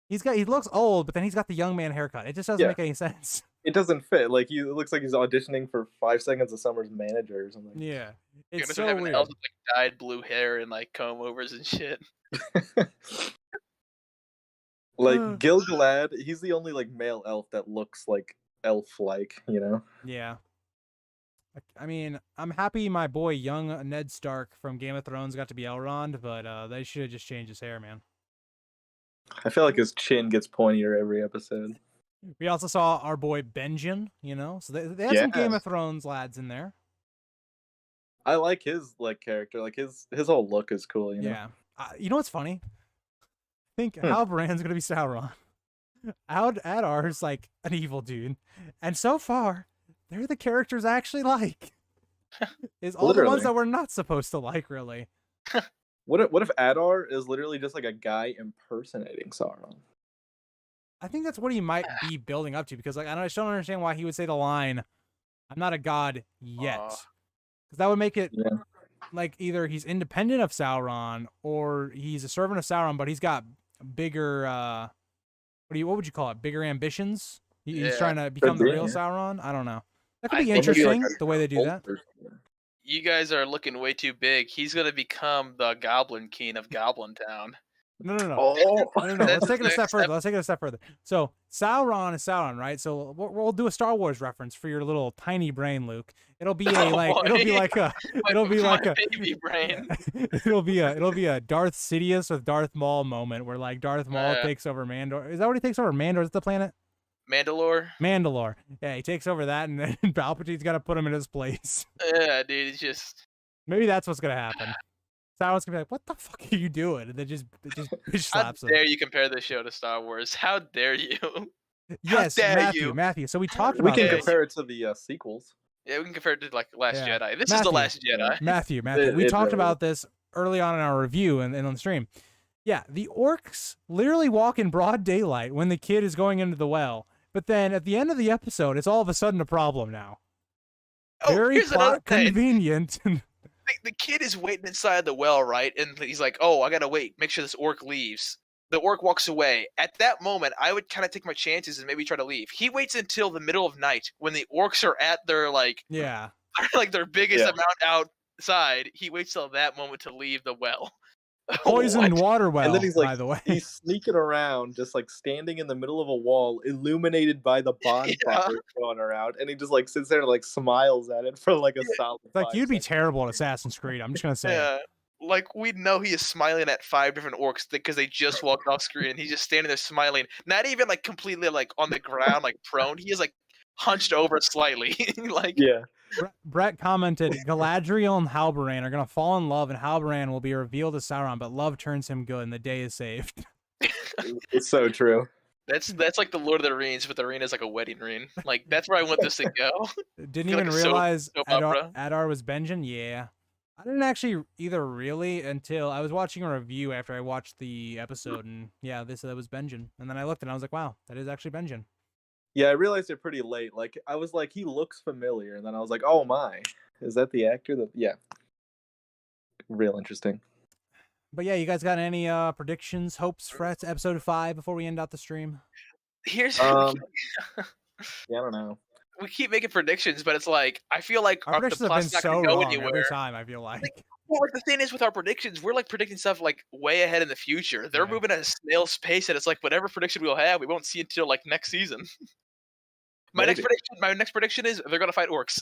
[SPEAKER 1] He looks old, but then he's got the young man haircut. It just doesn't make any sense.
[SPEAKER 3] It doesn't fit. Like, it looks like he's auditioning for 5 Seconds of Summer's manager or something.
[SPEAKER 1] Yeah, it's so
[SPEAKER 2] weird.
[SPEAKER 1] Weird.
[SPEAKER 2] Elves with, like, dyed blue hair and like comb overs and shit.
[SPEAKER 3] Like, Gil-galad, he's the only like male elf that looks like elf-like, you know?
[SPEAKER 1] Yeah. I mean, I'm happy my boy young Ned Stark from Game of Thrones got to be Elrond, but they should have just changed his hair, man.
[SPEAKER 3] I feel like his chin gets pointier every episode.
[SPEAKER 1] We also saw our boy Benjen, so they had some Game of Thrones lads in there.
[SPEAKER 3] I like his character, like his whole look is cool, you know.
[SPEAKER 1] Yeah, you know what's funny? I think Halbrand's gonna be Sauron. Adar's like an evil dude, and so far, they're the characters I actually like. Is all the ones that we're not supposed to like, really.
[SPEAKER 3] What if Adar is literally just like a guy impersonating Sauron?
[SPEAKER 1] I think that's what he might be building up to, because like I just don't understand why he would say the line, "I'm not a god yet," because that would make it like either he's independent of Sauron or he's a servant of Sauron, but he's got bigger what would you call it? Bigger ambitions? He's
[SPEAKER 2] Yeah.
[SPEAKER 1] trying to become the
[SPEAKER 3] be,
[SPEAKER 1] real
[SPEAKER 3] yeah.
[SPEAKER 1] Sauron. I don't know. That could
[SPEAKER 2] I
[SPEAKER 1] be
[SPEAKER 2] think
[SPEAKER 3] Maybe,
[SPEAKER 1] interesting
[SPEAKER 3] like,
[SPEAKER 1] the way they do that.
[SPEAKER 3] bolster.
[SPEAKER 2] You guys are looking way too big. He's gonna become the Goblin King of Goblin Town.
[SPEAKER 1] No.
[SPEAKER 3] Oh,
[SPEAKER 1] No.
[SPEAKER 2] That's
[SPEAKER 1] Let's take it a
[SPEAKER 2] the
[SPEAKER 1] step
[SPEAKER 2] next
[SPEAKER 1] further. Let's take it a step further. So Sauron is Sauron, right? So we'll do a Star Wars reference for your little tiny brain, Luke. It'll be a like. It'll be like a. It'll be like
[SPEAKER 2] my
[SPEAKER 1] a.
[SPEAKER 2] baby brain.
[SPEAKER 1] It'll be a Darth Sidious with Darth Maul moment where like Darth Maul takes over Mandor. Is that what he takes over? Mandor is the planet.
[SPEAKER 2] Mandalore.
[SPEAKER 1] Mandalore. Yeah, he takes over that, and then Palpatine's got to put him in his place.
[SPEAKER 2] Yeah, dude, it's just
[SPEAKER 1] Maybe that's what's gonna happen. Sauron's gonna be like, "What the fuck are you doing?" And then just bitch
[SPEAKER 2] how
[SPEAKER 1] slaps him.
[SPEAKER 2] dare you compare this show to Star Wars? How dare you?
[SPEAKER 1] Yes,
[SPEAKER 2] dare you?
[SPEAKER 1] Matthew. So we talked
[SPEAKER 3] we
[SPEAKER 1] about
[SPEAKER 3] can
[SPEAKER 1] this.
[SPEAKER 3] compare it to the sequels.
[SPEAKER 2] Yeah, we can compare it to like Last
[SPEAKER 1] Yeah.
[SPEAKER 2] Jedi. This is the Last Jedi.
[SPEAKER 1] Matthew.
[SPEAKER 3] It
[SPEAKER 1] We talked
[SPEAKER 3] really
[SPEAKER 1] about this early on in our review and on the stream. Yeah, the orcs literally walk in broad daylight when the kid is going into the well. But then at the end of the episode, it's all of a sudden a problem now.
[SPEAKER 2] Oh,
[SPEAKER 1] Very
[SPEAKER 2] here's another
[SPEAKER 1] plot
[SPEAKER 2] thing.
[SPEAKER 1] convenient.
[SPEAKER 2] The kid is waiting inside the well, right? And he's like, "Oh, I gotta wait. Make sure this orc leaves." The orc walks away. At that moment, I would kind of take my chances and maybe try to leave. He waits until the middle of night when the orcs are at their
[SPEAKER 1] Yeah.
[SPEAKER 2] like their biggest
[SPEAKER 3] Yeah.
[SPEAKER 2] amount outside. He waits till that moment to leave the well.
[SPEAKER 1] Poisoned
[SPEAKER 2] What?
[SPEAKER 1] water well,
[SPEAKER 3] And then he's
[SPEAKER 1] by
[SPEAKER 3] like,
[SPEAKER 1] the way.
[SPEAKER 3] he's sneaking around, just like standing in the middle of a wall, illuminated by the bonfire going around, and he just like sits there and like smiles at it for like a solid.
[SPEAKER 1] It's like
[SPEAKER 3] 5
[SPEAKER 1] you'd be
[SPEAKER 3] seconds.
[SPEAKER 1] terrible at Assassin's Creed. I'm just gonna say.
[SPEAKER 2] Yeah. Like, we know he is smiling at 5 different orcs because they just walked off screen and he's just standing there smiling. Not even like completely like on the ground, like prone. He is like hunched over slightly. Like,
[SPEAKER 3] Yeah,
[SPEAKER 1] Brett commented, Galadriel and Halbrand are gonna fall in love, and Halbrand will be revealed as Sauron, but love turns him good, and the day is saved.
[SPEAKER 3] it's so true.
[SPEAKER 2] that's like the Lord of the Rings, but the ring is like a wedding ring. Like, that's where I want this to go.
[SPEAKER 1] Didn't
[SPEAKER 2] Feel
[SPEAKER 1] even
[SPEAKER 2] like a
[SPEAKER 1] realize
[SPEAKER 2] soap
[SPEAKER 1] Adar,
[SPEAKER 2] opera.
[SPEAKER 1] Adar was Benjen. Yeah, I didn't actually either really until I was watching a review after I watched the episode, and yeah, they said it was Benjen, and then I looked and I was like, wow, that is actually Benjen.
[SPEAKER 3] Yeah, I realized it pretty late. Like, I was like, he looks familiar, and then I was like, oh my, is that the actor? That yeah, real interesting.
[SPEAKER 1] But yeah, you guys got any predictions, hopes for episode 5 before we end out the stream?
[SPEAKER 2] Here's
[SPEAKER 3] Yeah, I don't know.
[SPEAKER 2] we keep making predictions, but it's like I feel like
[SPEAKER 1] Our
[SPEAKER 2] the
[SPEAKER 1] predictions have been
[SPEAKER 2] plot's not
[SPEAKER 1] so
[SPEAKER 2] gonna go
[SPEAKER 1] wrong
[SPEAKER 2] anywhere.
[SPEAKER 1] every time. I feel like.
[SPEAKER 2] Well, like the thing is with our predictions, we're like predicting stuff like way ahead in the future. They're
[SPEAKER 1] Yeah.
[SPEAKER 2] moving at a snail's pace, and it's like whatever prediction we'll have, we won't see until like next season. My next prediction is they're gonna fight orcs.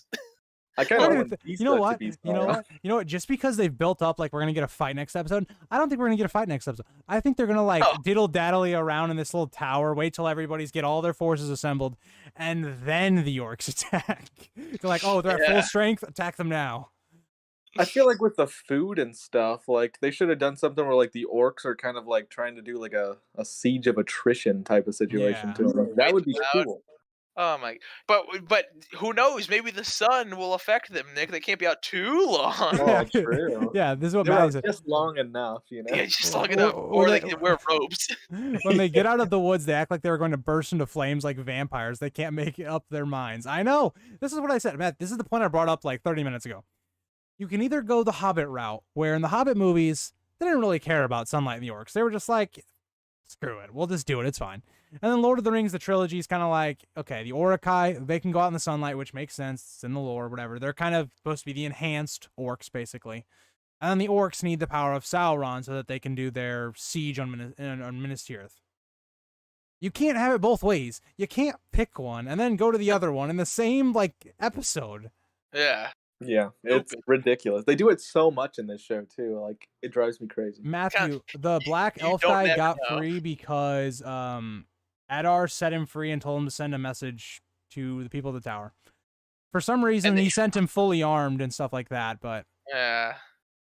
[SPEAKER 3] I kind
[SPEAKER 1] I
[SPEAKER 3] of
[SPEAKER 1] don't
[SPEAKER 3] want
[SPEAKER 1] even
[SPEAKER 3] these
[SPEAKER 1] you know
[SPEAKER 3] to
[SPEAKER 1] what?
[SPEAKER 3] be
[SPEAKER 1] You know
[SPEAKER 3] Sauron.
[SPEAKER 1] what? You know what? Just because they've built up like we're gonna get a fight next episode, I don't think we're gonna get a fight next episode. I think they're gonna like
[SPEAKER 2] Oh.
[SPEAKER 1] diddle daddly around in this little tower, wait till everybody's get all their forces assembled, and then the orcs attack. They're like, oh, they're at full
[SPEAKER 2] Yeah.
[SPEAKER 1] strength, attack them now.
[SPEAKER 3] I feel like with the food and stuff, like they should have done something where like the orcs are kind of like trying to do like a siege of attrition type of situation
[SPEAKER 1] Yeah.
[SPEAKER 3] to them. That would be
[SPEAKER 2] Wait,
[SPEAKER 3] cool.
[SPEAKER 2] Oh my! But who knows? Maybe the sun will affect them, Nick. They can't be out too long.
[SPEAKER 3] Oh, true.
[SPEAKER 1] Yeah, this is what
[SPEAKER 3] They were
[SPEAKER 1] Maddie
[SPEAKER 3] out
[SPEAKER 1] said.
[SPEAKER 3] just long enough, you know.
[SPEAKER 2] Yeah, just long
[SPEAKER 1] Or-
[SPEAKER 2] enough,
[SPEAKER 1] or
[SPEAKER 2] or they
[SPEAKER 1] they-
[SPEAKER 2] can wear robes.
[SPEAKER 1] When they get out of the woods, they act like they were going to burst into flames like vampires. They can't make up their minds. I know. This is what I said, Matt. This is the point I brought up like 30 minutes ago. You can either go the Hobbit route, where in the Hobbit movies, they didn't really care about sunlight and the orcs. They were just like, screw it. We'll just do it. It's fine. And then Lord of the Rings, the trilogy is kind of like, okay, the Uruk-hai, they can go out in the sunlight, which makes sense. It's in the lore, whatever. They're kind of supposed to be the enhanced orcs, basically. And then the orcs need the power of Sauron so that they can do their siege on Minas Tirith. You can't have it both ways. You can't pick one and then go to the other one in the same like episode.
[SPEAKER 2] Yeah.
[SPEAKER 3] Yeah, it's
[SPEAKER 2] Stupid.
[SPEAKER 3] ridiculous. They do it so much in this show too. Like it drives me crazy.
[SPEAKER 1] Matthew, the black
[SPEAKER 2] you
[SPEAKER 1] elf
[SPEAKER 2] don't
[SPEAKER 1] guy
[SPEAKER 2] never
[SPEAKER 1] got
[SPEAKER 2] know.
[SPEAKER 1] free because Adar set him free and told him to send a message to the people of the tower. For some reason,
[SPEAKER 2] And they-
[SPEAKER 1] he sent him fully armed and stuff like that, but
[SPEAKER 2] Yeah.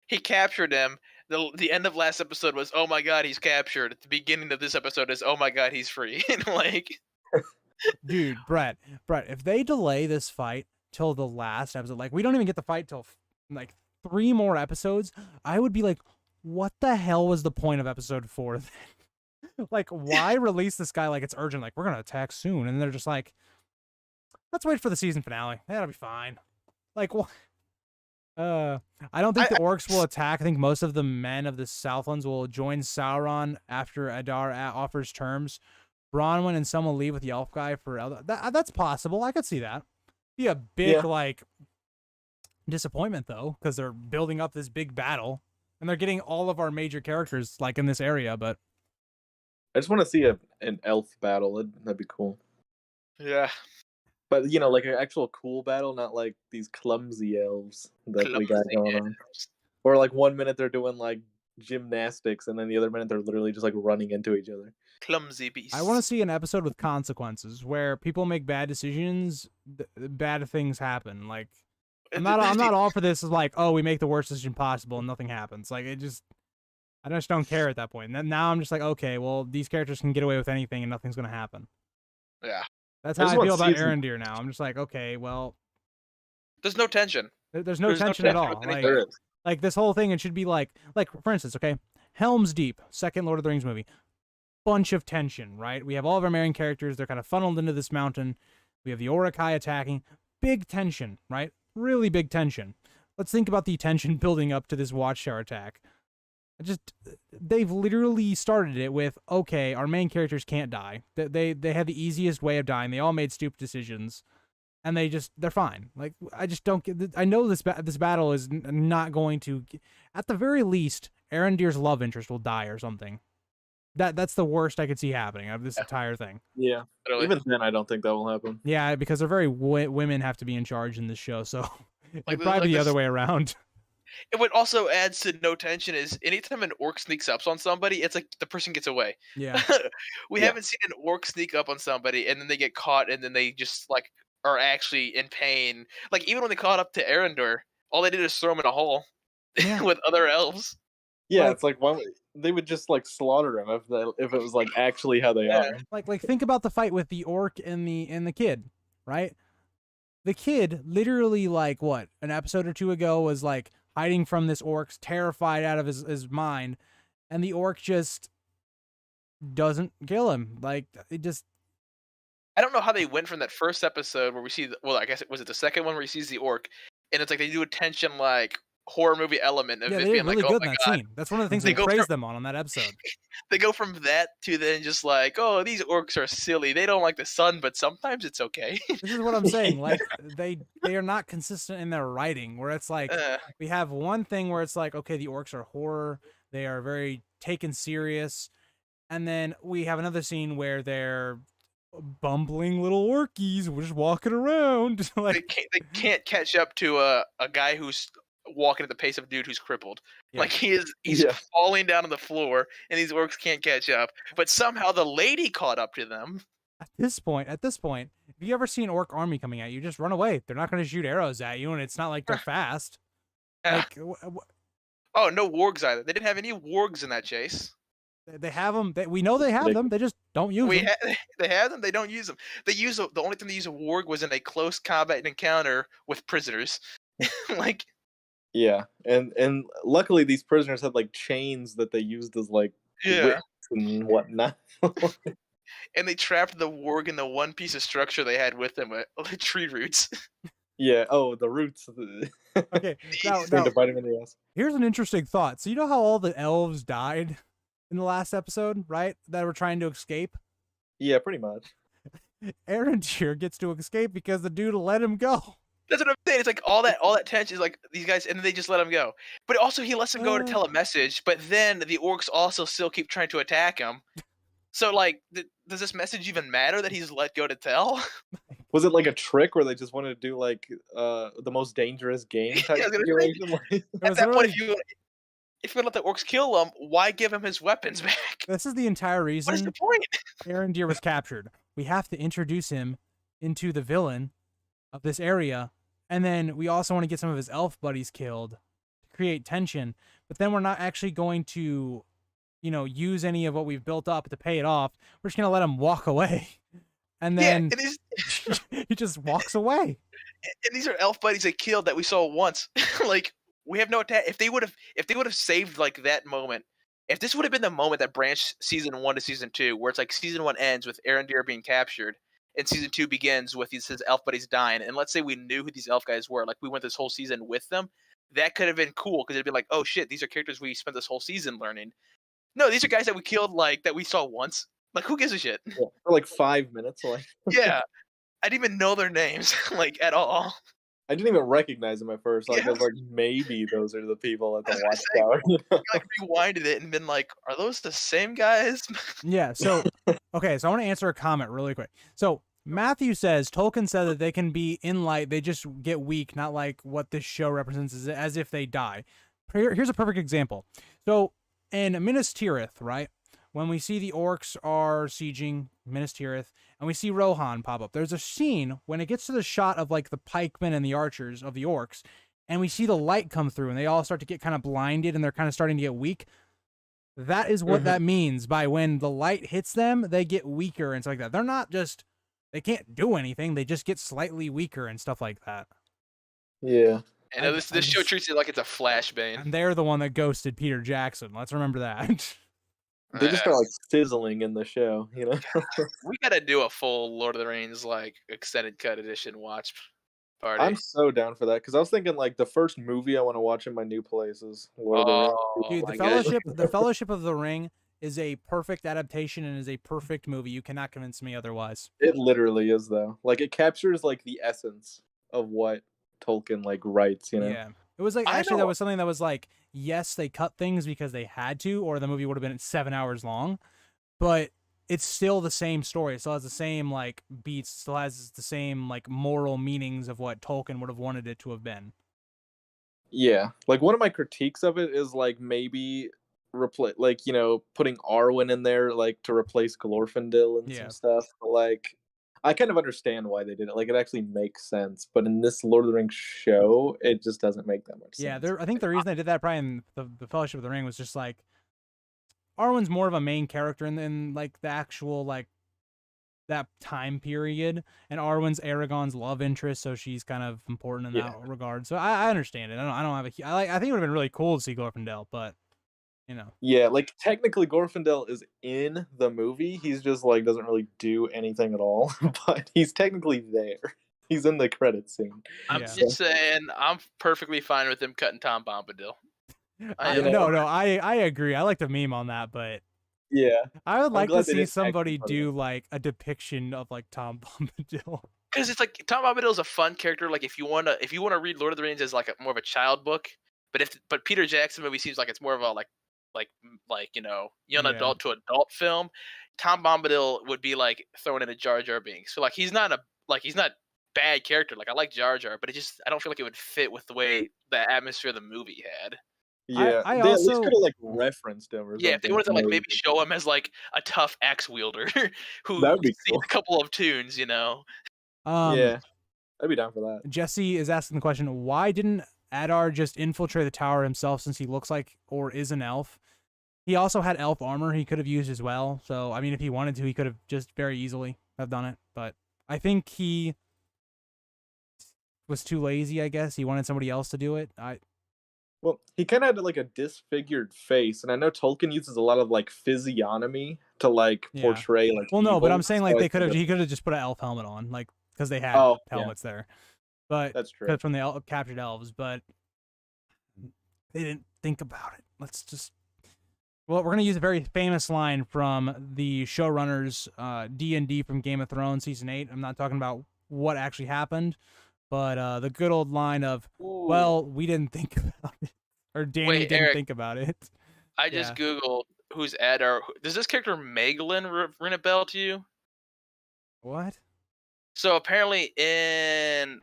[SPEAKER 2] He captured him. The end of last episode was, oh my god, he's captured. At the beginning of this episode is, oh my god, he's free. Like,
[SPEAKER 1] dude, Brett, if they delay this fight till the last episode, like we don't even get the fight till like 3 more episodes, I would be like, what the hell was the point of episode 4 then? Like, why release this guy like it's urgent? Like, we're gonna attack soon, and they're just like, let's wait for the season finale. That'll be fine. Like, what? I don't think the orcs will attack. I think most of the men of the Southlands will join Sauron after Adar offers terms, Bronwyn and Selma leave with the elf guy for that's possible. I could see that. Be a big like disappointment though, because they're building up this big battle and they're getting all of our major characters like in this area. But
[SPEAKER 3] I just want to see an elf battle. That'd be cool.
[SPEAKER 2] Yeah.
[SPEAKER 3] But like an actual cool battle, not like these clumsy elves that we got going on. Or like 1 minute they're doing like gymnastics, and then the other minute they're literally just like running into each other.
[SPEAKER 2] Clumsy beasts.
[SPEAKER 1] I want to see an episode with consequences where people make bad decisions, bad things happen. Like I'm not all for this. Is like, oh, we make the worst decision possible and nothing happens. Like I just don't care at that point. And then now I'm just like, okay, well, these characters can get away with anything and nothing's gonna happen.
[SPEAKER 2] Yeah.
[SPEAKER 1] That's how I feel about Arondir now. I'm just like, okay, well,
[SPEAKER 2] there's no tension.
[SPEAKER 1] There's no tension at all. Like this whole thing, it should be like for instance, okay, Helm's Deep, second Lord of the Rings movie, bunch of tension, right? We have all of our main characters. They're kind of funneled into this mountain. We have the Uruk-hai attacking. Big tension, right? Really big tension. Let's think about the tension building up to this Watchtower attack. They've literally started it with, okay, our main characters can't die. They have the easiest way of dying. They all made stupid decisions, and they're fine. Like I just don't get. I know this battle is not going to. At the very least, Arondir's love interest will die or something. That's the worst I could see happening of this entire thing.
[SPEAKER 3] Yeah, really? Even then, I don't think that will happen.
[SPEAKER 1] Yeah, because they're very women have to be in charge in this show, so it'd probably be the other way around.
[SPEAKER 2] And what also adds to no tension is anytime an orc sneaks up on somebody, it's like the person gets away.
[SPEAKER 1] Yeah.
[SPEAKER 2] We haven't seen an orc sneak up on somebody and then they get caught and then they just like are actually in pain. Like even when they caught up to Arondir, all they did is throw him in a hole with other elves.
[SPEAKER 3] Yeah, it's like they would just like slaughter him if it was like actually how they are.
[SPEAKER 1] Like think about the fight with the orc and the kid, right? The kid literally like what an episode or two ago was like hiding from this orc, terrified out of his mind, and the orc just doesn't kill him. Like it just.
[SPEAKER 2] I don't know how they went from that first episode where we see. I guess was it the second one where he sees the orc, and it's like they do a tension like horror movie element of it being
[SPEAKER 1] really
[SPEAKER 2] like,
[SPEAKER 1] good
[SPEAKER 2] oh
[SPEAKER 1] in
[SPEAKER 2] my
[SPEAKER 1] that
[SPEAKER 2] God.
[SPEAKER 1] scene. That's one of the things we praised them on that episode.
[SPEAKER 2] They go from that to then just like, oh, these orcs are silly. They don't like the sun, but sometimes it's okay.
[SPEAKER 1] This is what I'm saying. Like they are not consistent in their writing. Where it's like we have one thing where it's like, okay, the orcs are horror. They are very taken serious, and then we have another scene where they're bumbling little orkies just walking around. Like
[SPEAKER 2] they can't catch up to a guy who's walking at the pace of a dude who's crippled. Like he's falling down on the floor and these orcs can't catch up, but somehow the lady caught up to them.
[SPEAKER 1] At this point, if you ever see an orc army coming at you, just run away. They're not going to shoot arrows at you, and it's not like they're fast. Like,
[SPEAKER 2] oh, no wargs either. They didn't have any wargs in that chase.
[SPEAKER 1] They have them. We know they have them. They just don't use them.
[SPEAKER 2] They have them. They don't use them. The only time they use a warg was in a close combat encounter with prisoners. Like.
[SPEAKER 3] Yeah, and luckily these prisoners had like chains that they used as like whips and whatnot.
[SPEAKER 2] And they trapped the warg in the one piece of structure they had with them, the tree roots.
[SPEAKER 3] Yeah. Oh, the roots.
[SPEAKER 1] Okay. Now,
[SPEAKER 3] to bite him in the ass.
[SPEAKER 1] Here's an interesting thought. So you know how all the elves died in the last episode, right? That were trying to escape.
[SPEAKER 3] Yeah, pretty much.
[SPEAKER 1] Arondir gets to escape because the dude let him go.
[SPEAKER 2] That's what I'm saying. It's like all that tension is like these guys, and then they just let him go. But also he lets him go to tell a message. But then the orcs also still keep trying to attack him. So like, does this message even matter that he's let go to tell?
[SPEAKER 3] Was it like a trick where they just wanted to do like the most dangerous game type situation?
[SPEAKER 2] At that point, if you're gonna let the orcs kill him, why give him his weapons back?
[SPEAKER 1] This is the entire reason.
[SPEAKER 2] What is the point?
[SPEAKER 1] Arondir was captured. We have to introduce him into the villain of this area. And then we also want to get some of his elf buddies killed to create tension. But then we're not actually going to, use any of what we've built up to pay it off. We're just going to let him walk away. And then he just walks away.
[SPEAKER 2] And these are elf buddies they killed that we saw once. Like, we have no attack. If they would have saved like that moment, if this would have been the moment that branched season 1 to season 2, where it's like season 1 ends with Arondir being captured, and season 2 begins with his elf buddies dying. And let's say we knew who these elf guys were. Like, we went this whole season with them. That could have been cool, because it'd be like, oh, shit, these are characters we spent this whole season learning. No, these are guys that we killed, like, that we saw once. Like, who gives a shit?
[SPEAKER 3] Yeah, for like 5 minutes. Like
[SPEAKER 2] Yeah, I didn't even know their names, like, at all.
[SPEAKER 3] I didn't even recognize them at first. Like
[SPEAKER 2] Yeah,
[SPEAKER 3] I was like, maybe those are the people at
[SPEAKER 2] I
[SPEAKER 3] the
[SPEAKER 2] was gonna say,
[SPEAKER 3] watchtower.
[SPEAKER 2] like, rewinded it and been like, "Are those the same guys?"
[SPEAKER 1] Yeah, so okay, so I want to answer a comment really quick. So Matthew says Tolkien said that they can be in light, they just get weak, not like what this show represents as if they die. Here's a perfect example. So in Minas Tirith, right? When we see the orcs are sieging Minas Tirith and we see Rohan pop up, there's a scene when it gets to the shot of like the pikemen and the archers of the orcs, and we see the light come through and they all start to get kind of blinded and they're kind of starting to get weak. That is what that means by when the light hits them, they get weaker and stuff like that. They're not just, they can't do anything. They just get slightly weaker and stuff like that.
[SPEAKER 3] Yeah.
[SPEAKER 2] And this show treats it like it's a flashbang.
[SPEAKER 1] And they're the one that ghosted Peter Jackson. Let's remember that.
[SPEAKER 3] They just start like sizzling in the show, you know?
[SPEAKER 2] We gotta do a full Lord of the Rings like extended cut edition watch party.
[SPEAKER 3] I'm so down for that because I was thinking like the first movie I want to watch in my new place is Lord of the Rings.
[SPEAKER 1] Dude,
[SPEAKER 2] my
[SPEAKER 1] the Fellowship of the Ring is a perfect adaptation and is a perfect movie. You cannot convince me otherwise.
[SPEAKER 3] It literally is though. Like it captures like the essence of what Tolkien like writes, you know?
[SPEAKER 1] Yeah. It was like, actually, that was something that was like, yes, they cut things because they had to, or the movie would have been 7 hours long, but it's still the same story. It still has the same like beats, still has the same like moral meanings of what Tolkien would have wanted it to have been.
[SPEAKER 3] Yeah. Like one of my critiques of it is like maybe replace like, you know, putting Arwen in there like to replace Glorfindel and some stuff. But, like I kind of understand why they did it. Like it actually makes sense, but in this Lord of the Rings show, it just doesn't make that much sense.
[SPEAKER 1] Yeah, I think the reason they did that probably in the Fellowship of the Ring was just like Arwen's more of a main character in like the actual like that time period, and Arwen's Aragorn's love interest, so she's kind of important in that regard. So I understand it. I don't have a I think it would have been really cool to see Glorfindel, but you know.
[SPEAKER 3] Yeah, like technically Glorfindel is in the movie. He's just like doesn't really do anything at all, but he's technically there. He's in the credits scene.
[SPEAKER 2] I'm just saying, I'm perfectly fine with him cutting Tom Bombadil.
[SPEAKER 1] I agree. I like the meme on that, but
[SPEAKER 3] yeah,
[SPEAKER 1] I would like to see somebody do like a depiction of like Tom Bombadil.
[SPEAKER 2] Because it's like Tom Bombadil is a fun character. Like if you wanna read Lord of the Rings as like more of a child book, but Peter Jackson movie seems like it's more of a like you know young adult to adult film. Tom Bombadil would be like thrown in a Jar Jar Binks. So like he's not bad character. Like I like Jar Jar, but I don't feel like it would fit with the way the atmosphere the movie had.
[SPEAKER 3] Yeah,
[SPEAKER 1] I
[SPEAKER 3] they
[SPEAKER 1] also
[SPEAKER 3] at least could have like referenced him or something.
[SPEAKER 2] Yeah, if they wanted to like maybe show him as like a tough axe wielder who
[SPEAKER 3] that would be
[SPEAKER 2] cool. A couple of tunes, you know.
[SPEAKER 3] Yeah, I'd be down for that.
[SPEAKER 1] Jesse is asking the question: why didn't Adar just infiltrate the tower himself, since he looks like or is an elf? He also had elf armor he could have used as well. So I mean, if he wanted to, he could have just very easily have done it. But I think he was too lazy. I guess he wanted somebody else to do it.
[SPEAKER 3] Well, he kind of had like a disfigured face, and I know Tolkien uses a lot of like physiognomy to like portray like.
[SPEAKER 1] Well, no, but I'm saying like he could have just put an elf helmet on, like because they had helmets there. But
[SPEAKER 3] that's true.
[SPEAKER 1] From the captured elves, but they didn't think about it. Well, we're gonna use a very famous line from the showrunners D&D from Game of Thrones season 8. I'm not talking about what actually happened, but the good old line of, "Well, we didn't think about it," or Danny didn't think about it.
[SPEAKER 2] I just googled who's Adar. Does this character Maeglin ring a bell to you?
[SPEAKER 1] What?
[SPEAKER 2] So apparently in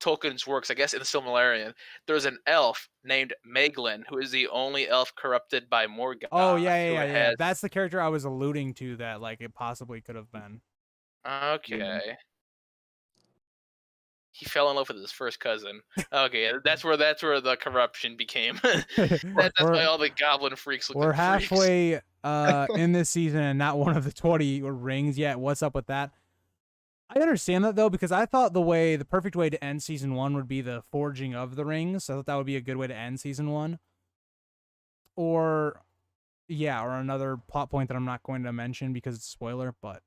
[SPEAKER 2] Tolkien's works, I guess in the Silmarillion, there's an elf named Maeglin who is the only elf corrupted by Morgoth.
[SPEAKER 1] Oh yeah. That's the character I was alluding to that like it possibly could have been.
[SPEAKER 2] Okay. He fell in love with his first cousin. Okay, that's where the corruption became. That's why all the goblin freaks look.
[SPEAKER 1] We're halfway in this season and not one of the 20 rings yet. What's up with that? I understand that though, because I thought the perfect way to end season 1 would be the forging of the rings. I thought that would be a good way to end season 1. Or another plot point that I'm not going to mention because it's a spoiler, but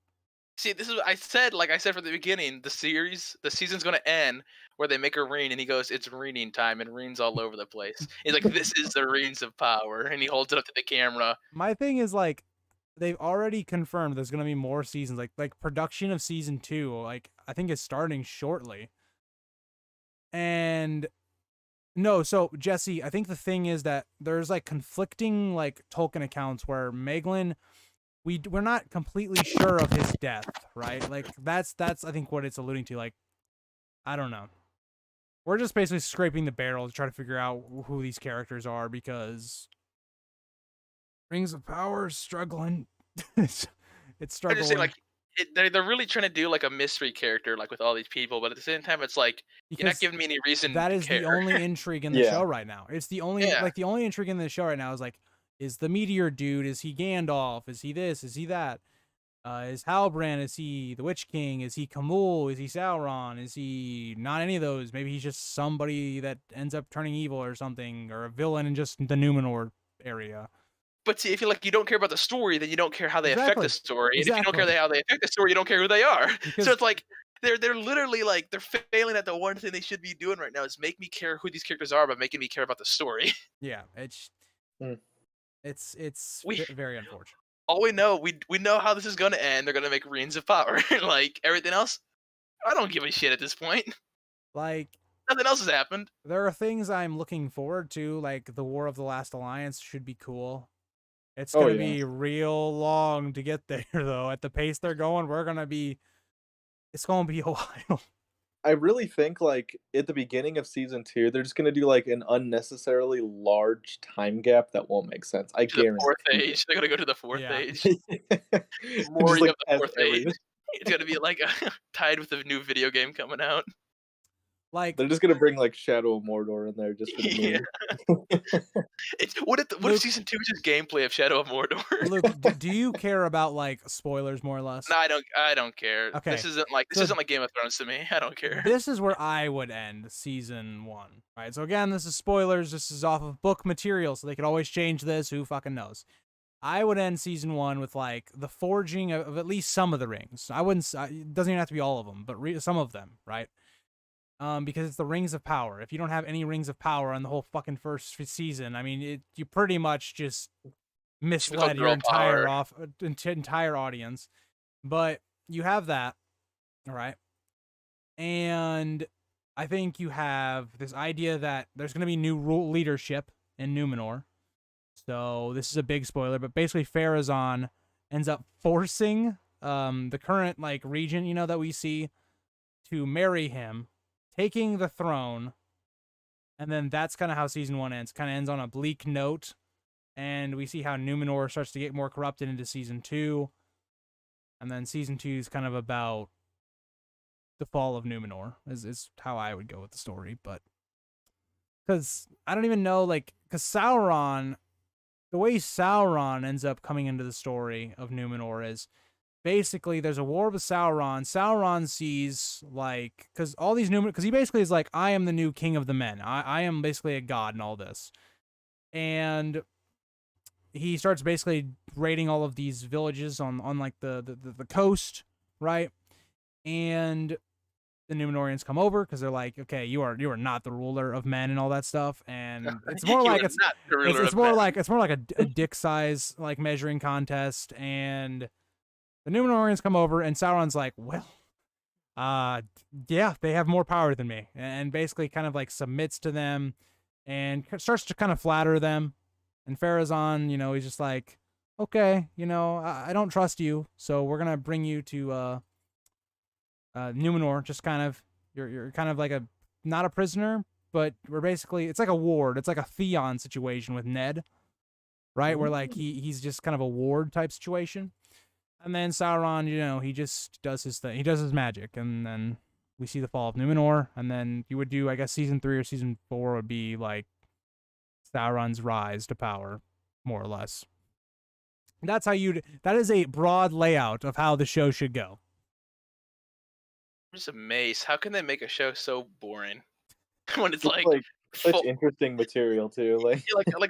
[SPEAKER 2] see, this is what I said from the beginning, the season's going to end where they make a ring and he goes, "It's ringing time," and rings all over the place. He's like, "This is the rings of power," and he holds it up to the camera.
[SPEAKER 1] My thing is like, they've already confirmed there's gonna be more seasons. Like production of season 2, like I think is starting shortly. And no, so Jesse, I think the thing is that there's like conflicting like Tolkien accounts where Meglin, we're not completely sure of his death, right? Like that's I think what it's alluding to. Like, I don't know. We're just basically scraping the barrel to try to figure out who these characters are because Rings of Power is struggling. it's
[SPEAKER 2] I
[SPEAKER 1] struggling.
[SPEAKER 2] just say like they're really trying to do like a mystery character like with all these people, but at the same time it's like
[SPEAKER 1] because
[SPEAKER 2] you're not giving me any reason
[SPEAKER 1] that
[SPEAKER 2] to
[SPEAKER 1] is
[SPEAKER 2] care.
[SPEAKER 1] the only intrigue in the show right now. It's the only like the only intrigue in the show right now is like, is the meteor dude, is he Gandalf, is he this, is he that? Is Halbrand, is he the Witch King, is he Kamul, is he Sauron, is he not any of those? Maybe he's just somebody that ends up turning evil or something, or a villain in just the Numenor area.
[SPEAKER 2] But see, if you don't care about the story, then you don't care how they affect the story. And if you don't care how they affect the story, you don't care who they are. So it's like they're literally like they're failing at the one thing they should be doing right now is make me care who these characters are, but making me care about the story.
[SPEAKER 1] Yeah, it's very unfortunate.
[SPEAKER 2] All we know, we know how this is gonna end. They're gonna make Rings of Power. Like everything else, I don't give a shit at this point.
[SPEAKER 1] Like
[SPEAKER 2] nothing else has happened.
[SPEAKER 1] There are things I'm looking forward to, like the War of the Last Alliance should be cool. It's gonna be real long to get there, though. At the pace they're going, it's gonna be a while.
[SPEAKER 3] I really think, like, at the beginning of season 2, they're just gonna do like an unnecessarily large time gap that won't make sense. I guarantee.
[SPEAKER 2] The fourth age. They're gonna go to the fourth age.
[SPEAKER 3] More
[SPEAKER 2] like, of the fourth age. It's gonna be like tied with a new video game coming out.
[SPEAKER 1] Like
[SPEAKER 3] they're just gonna bring like Shadow of Mordor in there just for the
[SPEAKER 2] what if season 2 is just gameplay of Shadow of Mordor?
[SPEAKER 1] Luke, do you care about like spoilers more or less?
[SPEAKER 2] No, I don't care. Okay. This isn't like Game of Thrones to me. I don't care.
[SPEAKER 1] This is where I would end season 1. Right. So again, this is spoilers. This is off of book material, so they could always change this. Who fucking knows? I would end season 1 with like the forging of at least some of the rings. It doesn't even have to be all of them, but some of them, right? Because it's the Rings of Power. If you don't have any Rings of Power on the whole fucking first season, I mean, you pretty much just misled your entire audience. But you have that, all right? And I think you have this idea that there's going to be new leadership in Numenor. So this is a big spoiler, but basically Pharazôn ends up forcing the current like regent, that we see, to marry him, taking the throne, and then that's kind of how season 1 ends. Kind of ends on a bleak note, and we see how Numenor starts to get more corrupted into season 2, and then season 2 is kind of about the fall of Numenor, is how I would go with the story. But because I don't even know, like, because Sauron, the way Sauron ends up coming into the story of Numenor is, basically, there's a war with Sauron. Sauron sees, like, because all these because he basically is like, I am the new king of the men. I am basically a god in all this. And he starts basically raiding all of these villages on like the coast, right? And the Numenorians come over because they're like, okay, you are not the ruler of men and all that stuff. And it's more like it's more like a dick size like measuring contest. And the Numenorians come over, and Sauron's like, well, yeah, they have more power than me, and basically kind of like submits to them and starts to kind of flatter them. And Pharazôn, he's just like, okay, I don't trust you, so we're gonna bring you to Numenor. Just kind of, you're kind of like not a prisoner, but it's like a ward. It's like a Theon situation with Ned, right? Where like he's just kind of a ward type situation. And then Sauron, he just does his thing. He does his magic, and then we see the fall of Numenor. And then you would do, I guess, season 3 or season 4 would be like Sauron's rise to power, more or less. That's how that is a broad layout of how the show should go.
[SPEAKER 2] I'm just amazed. How can they make a show so boring when it's like
[SPEAKER 3] such interesting material too,
[SPEAKER 2] like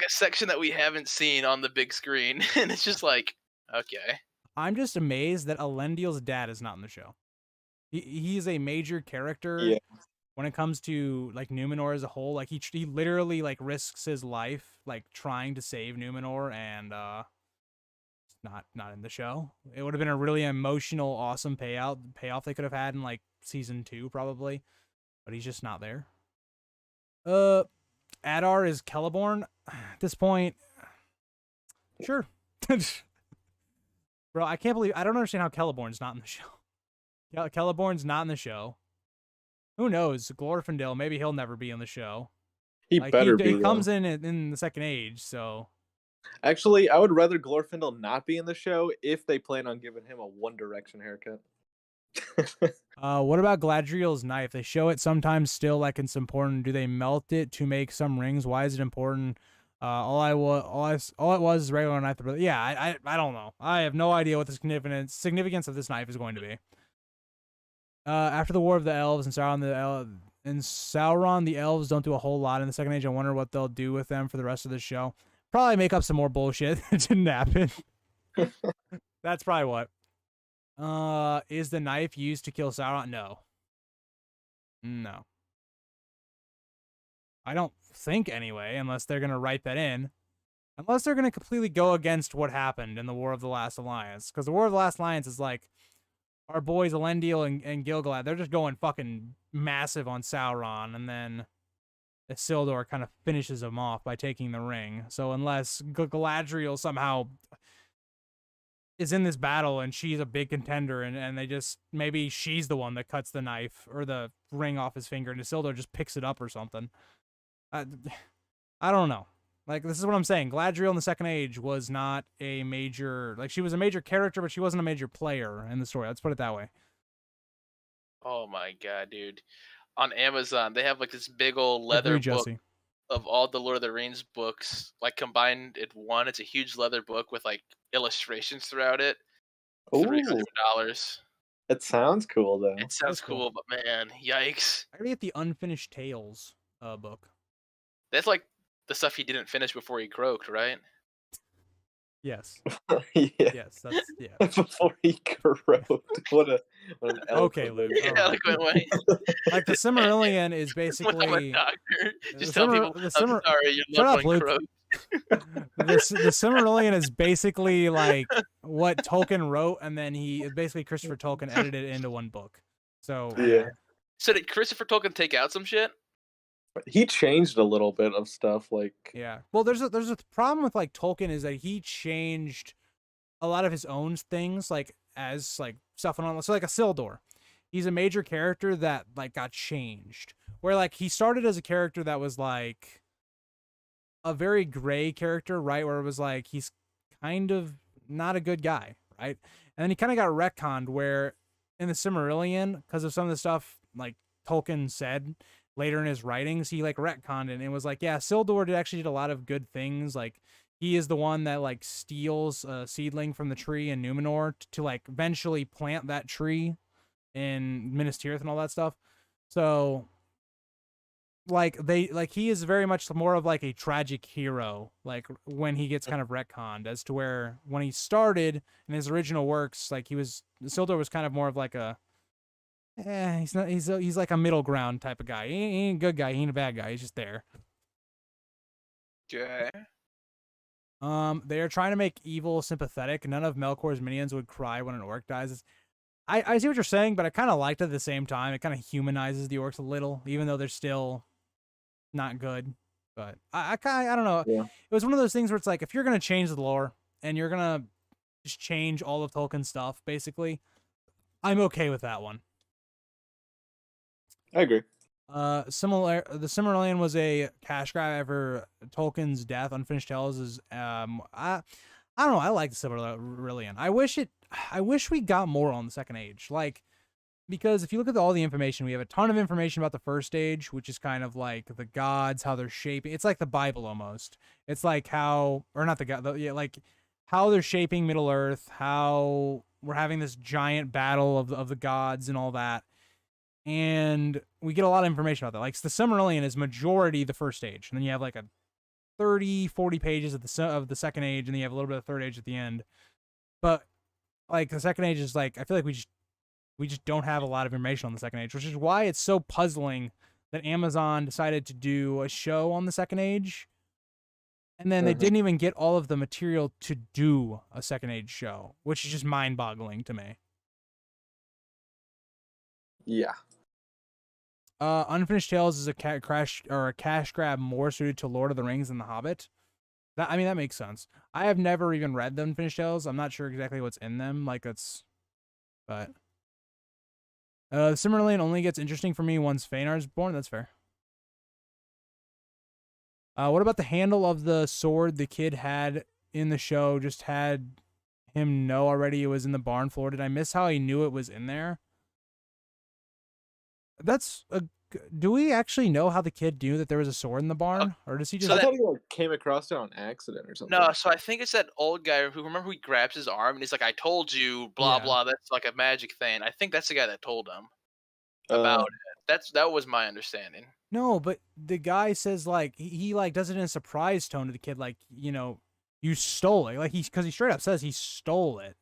[SPEAKER 2] a section that we haven't seen on the big screen, and it's just like, okay.
[SPEAKER 1] I'm just amazed that Elendil's dad is not in the show. He's a major character when it comes to like Numenor as a whole. Like he literally like risks his life like trying to save Numenor, and not in the show. It would have been a really emotional, awesome payoff they could have had in like season 2 probably, but he's just not there. Adar is Celeborn at this point. Sure. Bro, I don't understand how Celeborn's not in the show. Celeborn's not in the show. Who knows? Glorfindel, maybe he'll never be in the show.
[SPEAKER 3] He better be.
[SPEAKER 1] He comes in the Second Age, so.
[SPEAKER 3] Actually, I would rather Glorfindel not be in the show if they plan on giving him a One Direction haircut.
[SPEAKER 1] What about Galadriel's knife? They show it sometimes still like it's important. Do they melt it to make some rings? Why is it important? All it was is regular knife. Yeah, I don't know. I have no idea what the significance of this knife is going to be. After the War of the Elves and Sauron, the elves don't do a whole lot in the Second Age. I wonder what they'll do with them for the rest of the show. Probably make up some more bullshit that didn't happen. That's probably what. Is the knife used to kill Sauron? No. I don't think anyway, unless they're going to write that in. Unless they're going to completely go against what happened in the War of the Last Alliance. Because the War of the Last Alliance is like, our boys Elendil and Gil-galad, they're just going fucking massive on Sauron, and then Isildur kind of finishes him off by taking the ring. So unless Galadriel somehow is in this battle and she's a big contender, and they just, maybe she's the one that cuts the knife or the ring off his finger, and Isildur just picks it up or something. I don't know. Like, this is what I'm saying. Galadriel in the Second Age was not a major... Like, she was a major character, but she wasn't a major player in the story. Let's put it that way.
[SPEAKER 2] Oh, my God, dude. On Amazon, they have, like, this big old leather book of all the Lord of the Rings books, like, combined in one. It's a huge leather book with, like, illustrations throughout it. $300.
[SPEAKER 3] It sounds cool, though.
[SPEAKER 2] It sounds cool, but, man, yikes.
[SPEAKER 1] I gotta get the Unfinished Tales book.
[SPEAKER 2] That's, like, the stuff he didn't finish before he croaked, right?
[SPEAKER 1] Yes.
[SPEAKER 3] Yeah.
[SPEAKER 1] Yes, that's
[SPEAKER 3] Before he croaked. What an
[SPEAKER 1] okay, Luke.
[SPEAKER 2] Yeah, like, wait.
[SPEAKER 1] Like, the Silmarillion is basically...
[SPEAKER 2] I'm a doctor. Just
[SPEAKER 1] the
[SPEAKER 2] tell people,
[SPEAKER 1] the
[SPEAKER 2] I'm sorry, your
[SPEAKER 1] Shut
[SPEAKER 2] loved
[SPEAKER 1] up,
[SPEAKER 2] one
[SPEAKER 1] Luke.
[SPEAKER 2] croaked.
[SPEAKER 1] The Silmarillion is basically like what Tolkien wrote, and then basically Christopher Tolkien edited it into one book. So
[SPEAKER 3] yeah.
[SPEAKER 2] So did Christopher Tolkien take out some shit?
[SPEAKER 3] He changed a little bit of stuff, like...
[SPEAKER 1] Yeah. Well, there's a problem with, like, Tolkien is that he changed a lot of his own things, like, as, like, stuff on... So, like, Isildur. He's a major character that, like, got changed. Where, like, he started as a character that was, like, a very gray character, right? Where it was, like, he's kind of not a good guy, right? And then he kind of got retconned where in the Silmarillion, because of some of the stuff, like, Tolkien said... later in his writings, he like retconned it, and it was like, yeah, Isildur actually did a lot of good things. Like, he is the one that like steals a seedling from the tree in Numenor to like eventually plant that tree in Minas Tirith and all that stuff. So like he is very much more of like a tragic hero, like when he gets kind of retconned, as to where when he started in his original works, like Isildur was kind of more of like a he's not. He's like a middle ground type of guy. He ain't a good guy. He ain't a bad guy. He's just there.
[SPEAKER 2] Okay.
[SPEAKER 1] They are trying to make evil sympathetic. None of Melkor's minions would cry when an orc dies. I see what you're saying, but I kind of liked it at the same time. It kind of humanizes the orcs a little, even though they're still not good. But I don't know.
[SPEAKER 3] Yeah.
[SPEAKER 1] It was one of those things where it's like, if you're gonna change the lore and you're gonna just change all of Tolkien's stuff, basically, I'm okay with that one.
[SPEAKER 3] I agree.
[SPEAKER 1] The Silmarillion was a cash grab after Tolkien's death. Unfinished Tales is I don't know. I like the Silmarillion. I wish we got more on the Second Age. Like, because if you look at all the information, we have a ton of information about the First Age, which is kind of like the gods, how they're shaping. It's like the Bible almost. It's like how, or not the god, like how they're shaping Middle Earth, how we're having this giant battle of the gods and all that. And we get a lot of information about that. Like, the Silmarillion is majority the First Age. And then you have like a 30, 40 pages of the Second Age, and then you have a little bit of Third Age at the end. But like the Second Age is like, I feel like we just don't have a lot of information on the Second Age, which is why it's so puzzling that Amazon decided to do a show on the Second Age. And then they didn't even get all of the material to do a Second Age show, which is just mind-boggling to me.
[SPEAKER 3] Yeah.
[SPEAKER 1] Unfinished Tales is a cash grab more suited to Lord of the Rings than The Hobbit. I mean, that makes sense. I have never even read the Unfinished Tales. I'm not sure exactly what's in them. But Silmarillion only gets interesting for me once Feanor is born. That's fair. What about the handle of the sword the kid had in the show? Just had him know already it was in the barn floor. Did I miss how he knew it was in there? Do we actually know how the kid knew that there was a sword in the barn, or does he just?
[SPEAKER 3] I thought he came across it on accident or something.
[SPEAKER 2] No, so I think it's that old guy who he grabs his arm and he's like, "I told you, blah blah." That's like a magic thing. I think that's the guy that told him about it. That was my understanding.
[SPEAKER 1] No, but the guy says like he like does it in a surprise tone to the kid, like, you know, you stole it, like because he straight up says he stole it.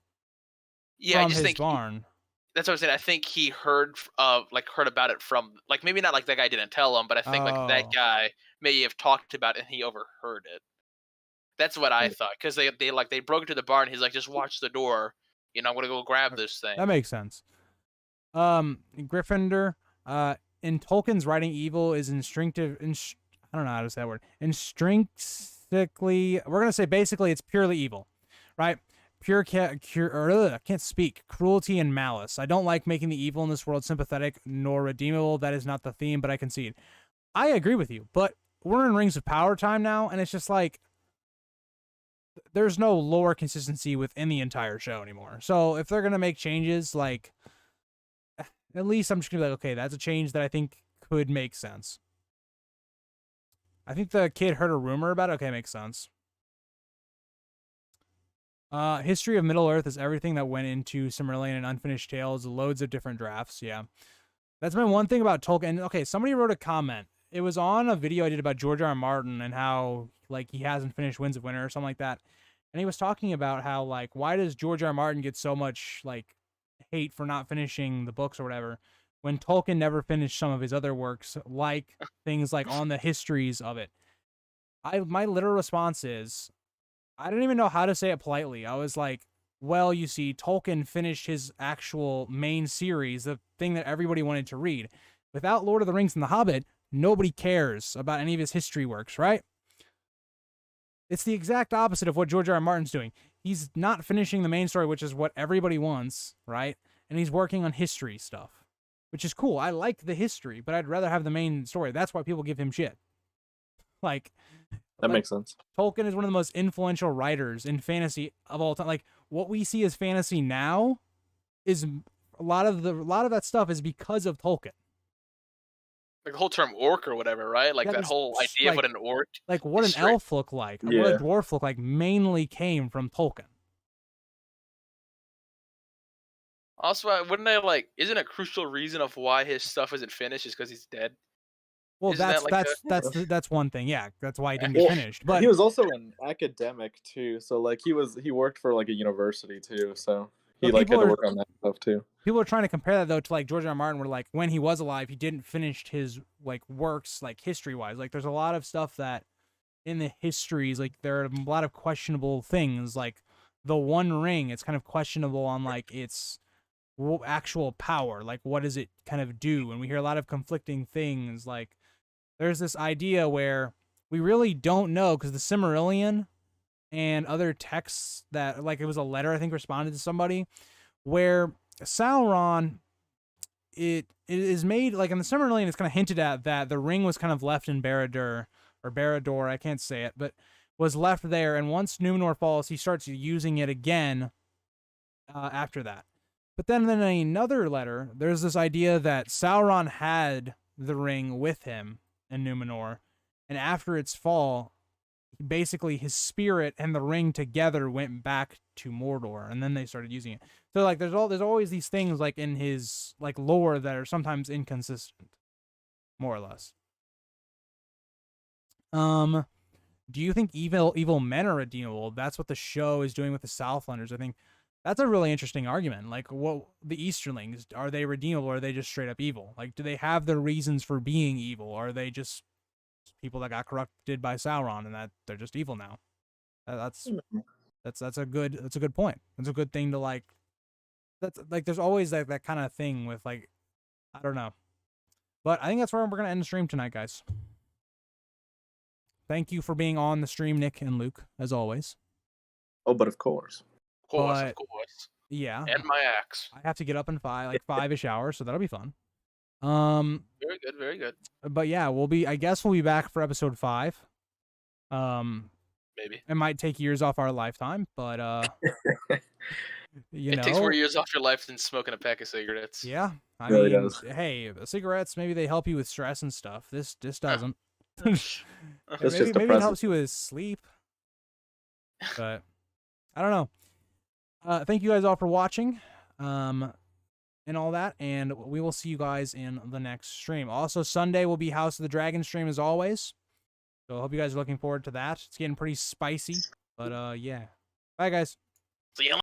[SPEAKER 2] Yeah,
[SPEAKER 1] from his barn.
[SPEAKER 2] That's what I'm saying. I think he heard about it from maybe not like that guy didn't tell him, but I think that guy may have talked about it and he overheard it. That's what I thought, because they broke into the barn. He's like, just watch the door. You know, I'm gonna go grab this thing.
[SPEAKER 1] That makes sense. Gryffindor. In Tolkien's writing, evil is instinctive. I don't know how to say that word. Intrinsically, we're gonna say basically it's purely evil, right? I can't speak. Cruelty and malice. I don't like making the evil in this world sympathetic nor redeemable. That is not the theme, but I concede. I agree with you, but we're in Rings of Power time now, and it's just like there's no lore consistency within the entire show anymore. So if they're gonna make changes, like, at least I'm just gonna be like, okay, that's a change that I think could make sense. I think the kid heard a rumor about it. Okay, makes sense. History of Middle Earth is everything that went into Silmarillion and Unfinished Tales. Loads of different drafts. Yeah, that's been one thing about Tolkien. Okay, somebody wrote a comment. It was on a video I did about George R. R. Martin and how like he hasn't finished Winds of Winter or something like that. And he was talking about how like why does George R. R. Martin get so much like hate for not finishing the books or whatever when Tolkien never finished some of his other works, like things like on the histories of it. My literal response is, I don't even know how to say it politely. I was like, well, you see, Tolkien finished his actual main series, the thing that everybody wanted to read. Without Lord of the Rings and The Hobbit, nobody cares about any of his history works, right? It's the exact opposite of what George R. R. Martin's doing. He's not finishing the main story, which is what everybody wants, right? And he's working on history stuff, which is cool. I like the history, but I'd rather have the main story. That's why people give him shit.
[SPEAKER 3] That makes sense.
[SPEAKER 1] Tolkien is one of the most influential writers in fantasy of all time. Like what we see as fantasy now is a lot of that stuff is because of Tolkien.
[SPEAKER 2] Like the whole term orc or whatever, right? Like that whole idea of what an orc,
[SPEAKER 1] like what an elf look like, or what a dwarf look like, mainly came from Tolkien.
[SPEAKER 2] Also, isn't a crucial reason of why his stuff isn't finished is because he's dead?
[SPEAKER 1] Well, that's one thing. Yeah, that's why he didn't get finished. But
[SPEAKER 3] he was also an academic too, so like he worked for like a university too, so he like had to work on that stuff too.
[SPEAKER 1] People are trying to compare that though to like George R. R. Martin, where like when he was alive, he didn't finish his like works like history wise. Like there's a lot of stuff that in the histories, like there are a lot of questionable things. Like the One Ring, it's kind of questionable on like its actual power. Like what does it kind of do? And we hear a lot of conflicting things. Like there's this idea where we really don't know because the Silmarillion and other texts that like it was a letter I think responded to somebody where Sauron it is made like in the Silmarillion it's kind of hinted at that the ring was kind of left in Barad-dûr, I can't say it, but was left there, and once Numenor falls he starts using it again after that. But then in another letter there's this idea that Sauron had the ring with him in Numenor, and after its fall basically his spirit and the ring together went back to Mordor, and then they started using it. So like there's always these things like in his like lore that are sometimes inconsistent, more or less. Do you think evil men are redeemable? That's what the show is doing with the Southlanders. I think that's a really interesting argument. Like, what the Easterlings, are they redeemable or are they just straight up evil? Like, do they have their reasons for being evil? Or are they just people that got corrupted by Sauron and that they're just evil now. That's a good point. That's a good thing to like. That's like there's always that kind of thing with like, I don't know, but I think that's where we're gonna end the stream tonight, guys. Thank you for being on the stream, Nick and Luke, as always.
[SPEAKER 3] Oh, but of course.
[SPEAKER 2] Of course,
[SPEAKER 1] But-
[SPEAKER 2] of course.
[SPEAKER 1] Yeah,
[SPEAKER 2] And my axe.
[SPEAKER 1] I have to get up in 5-ish hours, so that'll be fun.
[SPEAKER 2] Very good, very good.
[SPEAKER 1] But yeah, I guess we'll be back for episode 5.
[SPEAKER 2] Maybe.
[SPEAKER 1] It might take years off our lifetime, but
[SPEAKER 2] It takes more years off your life than smoking a pack of cigarettes.
[SPEAKER 1] Yeah, I
[SPEAKER 3] Really
[SPEAKER 1] mean,
[SPEAKER 3] does.
[SPEAKER 1] hey, cigarettes maybe they help you with stress and stuff. This doesn't.
[SPEAKER 3] It's
[SPEAKER 1] maybe
[SPEAKER 3] just
[SPEAKER 1] maybe it
[SPEAKER 3] depressing.
[SPEAKER 1] helps you with sleep, but I don't know. Thank you guys all for watching, and all that, and we will see you guys in the next stream. Also, Sunday will be House of the Dragon stream as always, so I hope you guys are looking forward to that. It's getting pretty spicy, but yeah. Bye, guys.
[SPEAKER 2] See you